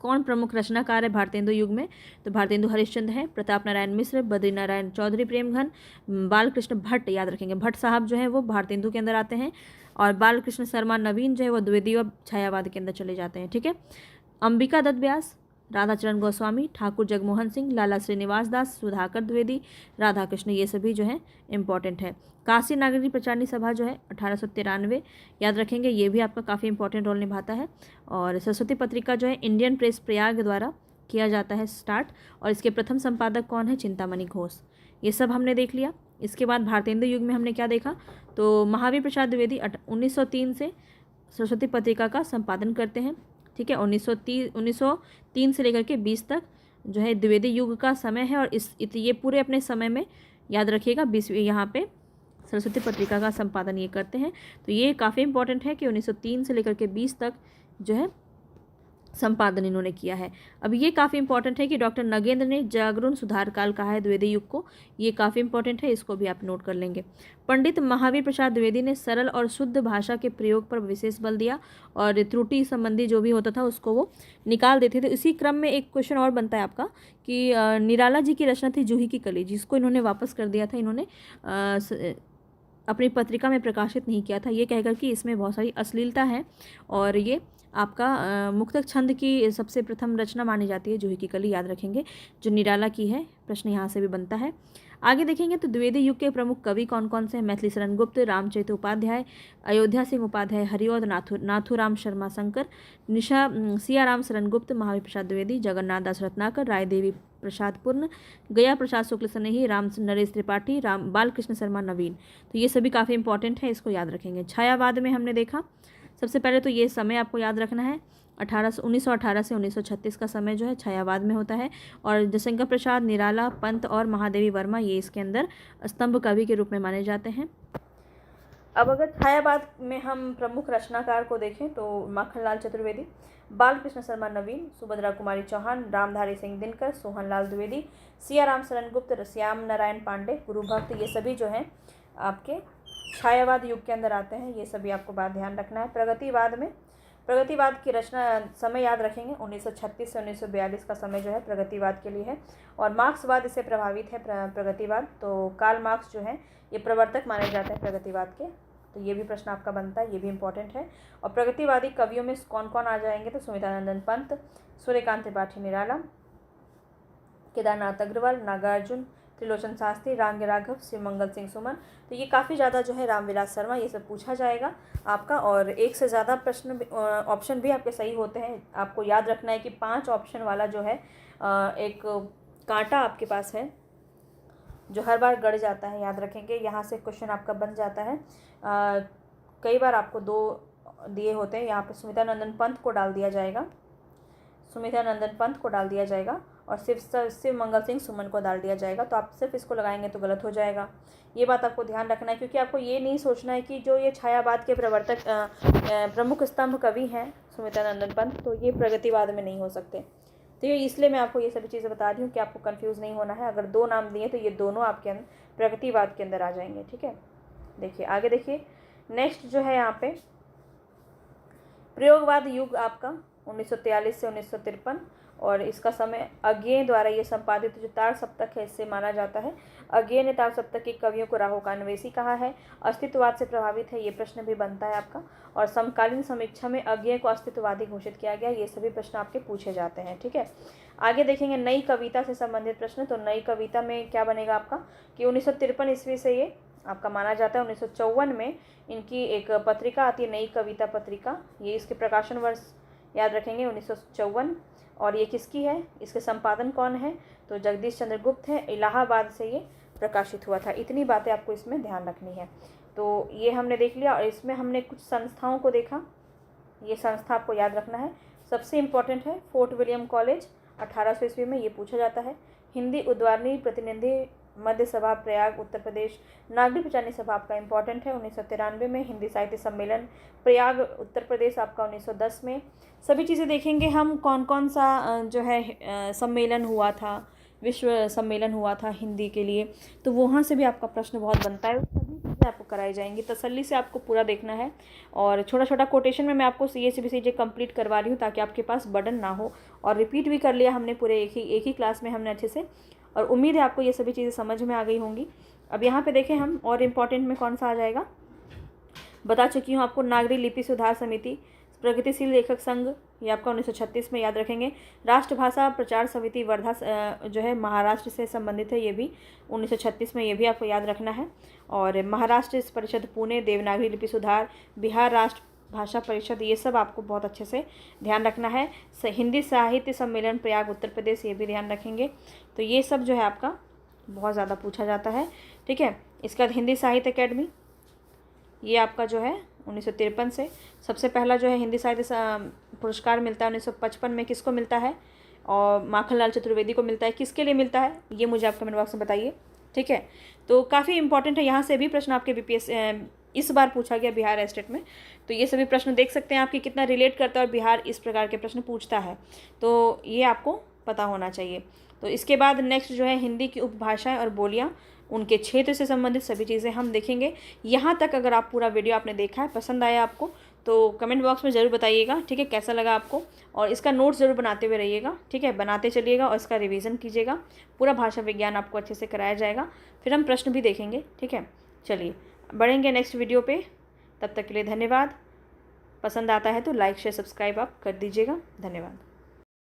कौन प्रमुख रचनाकार है भारतेंदु युग में, तो भारतेंदु हरिश्चंद्र है, प्रताप नारायण मिश्र, बद्री नारायण चौधरी प्रेमघन, बालकृष्ण भट्ट, याद रखेंगे भट्ट साहब जो है वो भारतेंदु के अंदर आते हैं, और बालकृष्ण शर्मा नवीन जो है वो द्वितीय व छायावाद के अंदर चले जाते हैं, ठीक है। अंबिका दत्त व्यास, राधाचरण गोस्वामी, ठाकुर जगमोहन सिंह, लाला श्रीनिवास दास, सुधाकर द्विवेदी, राधा कृष्ण, ये सभी जो है इंपॉर्टेंट है। काशी नागरी प्रचारणी सभा जो है 1893, याद रखेंगे, ये भी आपका काफ़ी इंपॉर्टेंट रोल निभाता है। और सरस्वती पत्रिका जो है इंडियन प्रेस प्रयाग द्वारा किया जाता है स्टार्ट, और इसके प्रथम संपादक कौन है, चिंतामणि घोष। ये सब हमने देख लिया। इसके बाद भारतेंदु युग में हमने क्या देखा, तो महावीर प्रसाद द्विवेदी 1903 से सरस्वती पत्रिका का संपादन करते हैं। ठीक है, 1903 से लेकर के 20 तक जो है द्विवेदी युग का समय है, और ये पूरे अपने समय में याद रखिएगा 20 यहाँ पे सरस्वती पत्रिका का संपादन ये करते हैं। तो ये काफ़ी इंपॉर्टेंट है कि 1903 से लेकर के 20 तक जो है संपादन इन्होंने किया है। अब ये काफ़ी इंपॉर्टेंट है कि डॉक्टर नगेंद्र ने जागरण सुधार काल कहा है द्विवेदी युग को, ये काफ़ी इंपॉर्टेंट है, इसको भी आप नोट कर लेंगे। पंडित महावीर प्रसाद द्विवेदी ने सरल और शुद्ध भाषा के प्रयोग पर विशेष बल दिया, और त्रुटि संबंधी जो भी होता था उसको वो निकाल देते थे। इसी क्रम में एक क्वेश्चन और बनता है आपका कि निराला जी की रचना थी जूही की कली, जिसको इन्होंने वापस कर दिया था, इन्होंने अपनी पत्रिका में प्रकाशित नहीं किया था, ये कहकर कि इसमें बहुत सारी अश्लीलता है, और ये आपका मुक्तक छंद की सबसे प्रथम रचना मानी जाती है जूही की कली, याद रखेंगे, जो निराला की है। प्रश्न यहाँ से भी बनता है। आगे देखेंगे तो द्विवेदी युग के प्रमुख कवि कौन कौन से हैं, मैथिली शरण गुप्त, रामचरित उपाध्याय, अयोध्या सिंह उपाध्याय, हरिऔध नाथुराम शर्मा शंकर, सियाराम शरण गुप्त, महावीर प्रसाद द्विवेदी, जगन्नाथ दास रत्नाकर, राय देवी प्रसाद पूर्ण, गया प्रसाद शुक्ल स्नेही, राम नरेश त्रिपाठी, बालकृष्ण शर्मा नवीन। तो ये सभी काफ़ी इंपॉर्टेंट है, इसको याद रखेंगे। छायावाद में हमने देखा, सबसे पहले तो ये समय आपको याद रखना है, 1918 से 1936 का समय जो है छायावाद में होता है, और जयशंकर प्रसाद, निराला, पंत और महादेवी वर्मा ये इसके अंदर स्तंभ कवि के रूप में माने जाते हैं। अब अगर छायावाद में हम प्रमुख रचनाकार को देखें तो माखनलाल चतुर्वेदी, बालकृष्ण शर्मा नवीन, सुभद्रा कुमारी चौहान, रामधारी सिंह दिनकर, सोहनलाल द्विवेदी, सियाराम शरण गुप्त, श्याम नारायण पांडे, गुरुभक्त, ये सभी जो हैं आपके छायावाद युग के अंदर आते हैं। ये सभी आपको बात ध्यान रखना है। प्रगतिवाद की रचना समय याद रखेंगे, 1936 से 1942 का समय जो है प्रगतिवाद के लिए है, और मार्क्सवाद इससे प्रभावित है प्रगतिवाद। तो कार्ल मार्क्स जो है ये प्रवर्तक माने जाते हैं प्रगतिवाद के। तो ये भी प्रश्न आपका बनता है, ये भी इंपॉर्टेंट है। और प्रगतिवादी कवियों में कौन कौन आ जाएंगे, तो सुमित्रानंदन पंत, सूर्यकांत त्रिपाठी निराला, केदारनाथ अग्रवाल, नागार्जुन, त्रिलोचन शास्त्री, रांग राघव, शिवमंगल सिंह सुमन। तो ये काफ़ी ज़्यादा जो है रामविलास शर्मा, ये सब पूछा जाएगा आपका, और एक से ज़्यादा प्रश्न ऑप्शन भी आपके सही होते हैं। आपको याद रखना है कि 5 ऑप्शन वाला जो है एक कांटा आपके पास है जो हर बार गड़ जाता है, याद रखेंगे। यहाँ से क्वेश्चन आपका बन जाता है, कई बार आपको 2 दिए होते हैं, यहाँ पे सुमित्रानंदन पंत को डाल दिया जाएगा, और शिव मंगल सिंह सुमन को डाल दिया जाएगा। तो आप सिर्फ इसको लगाएंगे तो गलत हो जाएगा, ये बात आपको ध्यान रखना है, क्योंकि आपको ये नहीं सोचना है कि जो ये छायावाद के प्रवर्तक प्रमुख स्तंभ कवि हैं सुमित्रानंदन पंत, तो ये प्रगतिवाद में नहीं हो सकते। तो ये इसलिए मैं आपको ये सभी चीज़ें बता रही हूँ कि आपको कंफ्यूज नहीं होना है। अगर 2 नाम दिए तो ये दोनों आपके अंदर प्रगतिवाद के अंदर आ जाएंगे। ठीक है, देखिए आगे देखिए, नेक्स्ट जो है यहाँ पे प्रयोगवाद युग आपका 1943 से 1953, और इसका समय अज्ञेय द्वारा ये संपादित जो तार सप्तक है इससे माना जाता है। अज्ञेय ने तार सप्तक के कवियों को राहु का अन्वेषी कहा है। अस्तित्ववाद से प्रभावित है, ये प्रश्न भी बनता है आपका, और समकालीन समीक्षा में अज्ञेय को अस्तित्ववादी घोषित किया गया। ये सभी प्रश्न आपके पूछे जाते हैं। ठीक है, आगे देखेंगे नई कविता से संबंधित प्रश्न। तो नई कविता में क्या बनेगा आपका कि 1953 ईस्वी से ये आपका माना जाता है। 1954 में इनकी एक पत्रिका आती है, नई कविता पत्रिका, ये इसके प्रकाशन वर्ष याद रखेंगे 1954। और ये किसकी है, इसके संपादन कौन है, तो जगदीश चंद्र गुप्त है, इलाहाबाद से ये प्रकाशित हुआ था। इतनी बातें आपको इसमें ध्यान रखनी है। तो ये हमने देख लिया, और इसमें हमने कुछ संस्थाओं को देखा, ये संस्था आपको याद रखना है। सबसे इम्पोर्टेंट है फोर्ट विलियम कॉलेज, 1800 ईस्वी में ये पूछा जाता है। हिंदी उद्वारणी प्रतिनिधि मध्य सभा प्रयाग उत्तर प्रदेश। नागरिक पंचायती सभा आपका इंपॉर्टेंट है 1993 में। हिंदी साहित्य सम्मेलन प्रयाग उत्तर प्रदेश आपका 1910 में। सभी चीज़ें देखेंगे हम, कौन कौन सा जो है सम्मेलन हुआ था, विश्व सम्मेलन हुआ था हिंदी के लिए, तो वहाँ से भी आपका प्रश्न बहुत बनता है। सभी चीज़ें आपको कराई जाएंगी, तसल्ली से आपको पूरा देखना है। और छोटा छोटा कोटेशन में मैं आपको ये सभी चीज़ें कंप्लीट करवा रही हूँ ताकि आपके पास बर्डन ना हो। और रिपीट भी कर लिया हमने पूरे एक ही क्लास में हमने अच्छे से, और उम्मीद है आपको ये सभी चीज़ें समझ में आ गई होंगी। अब यहाँ पे देखें हम, और इम्पॉर्टेंट में कौन सा आ जाएगा, बता चुकी हूँ आपको। नागरिक लिपि सुधार समिति, प्रगतिशील लेखक संघ, ये आपका 1936 में याद रखेंगे। राष्ट्रभाषा प्रचार समिति वर्धा जो है महाराष्ट्र से संबंधित है, ये भी 1936 में, ये भी आपको याद रखना है। और महाराष्ट्र परिषद पुणे, देवनागरी लिपि सुधार, बिहार राष्ट्र भाषा परिषद, ये सब आपको बहुत अच्छे से ध्यान रखना है। हिंदी साहित्य सम्मेलन प्रयाग उत्तर प्रदेश, ये भी ध्यान रखेंगे। तो ये सब जो है आपका बहुत ज़्यादा पूछा जाता है, ठीक है। इसके बाद हिंदी साहित्य अकेडमी, ये आपका जो है 1953 से सबसे पहला जो है हिंदी साहित्य पुरस्कार मिलता है 1955 में। किसको मिलता है? और माखनलाल चतुर्वेदी को मिलता है। किसके लिए मिलता है ये मुझे आप कमेंट बॉक्स में बताइए, ठीक है। तो काफ़ी इंपॉर्टेंट है, यहाँ से भी प्रश्न आपके बीपीएस इस बार पूछा गया बिहार स्टेट में। तो ये सभी प्रश्न देख सकते हैं आपकी कितना रिलेट करता है और बिहार इस प्रकार के प्रश्न पूछता है, तो ये आपको पता होना चाहिए। तो इसके बाद नेक्स्ट जो है हिंदी की उपभाषाएं और बोलियां, उनके क्षेत्र से संबंधित सभी चीज़ें हम देखेंगे। यहाँ तक अगर आप पूरा वीडियो आपने देखा है, पसंद आया आपको, तो कमेंट बॉक्स में ज़रूर बताइएगा, ठीक है, कैसा लगा आपको। और इसका नोट्स ज़रूर बनाते हुए रहिएगा, ठीक है, बनाते चलिएगा और इसका रिवीजन कीजिएगा। पूरा भाषा विज्ञान आपको अच्छे से कराया जाएगा। फिर हम प्रश्न भी देखेंगे, ठीक है। चलिए बढ़ेंगे नेक्स्ट वीडियो पे, तब तक के लिए धन्यवाद। पसंद आता है तो लाइक शेयर सब्सक्राइब आप कर दीजिएगा। धन्यवाद।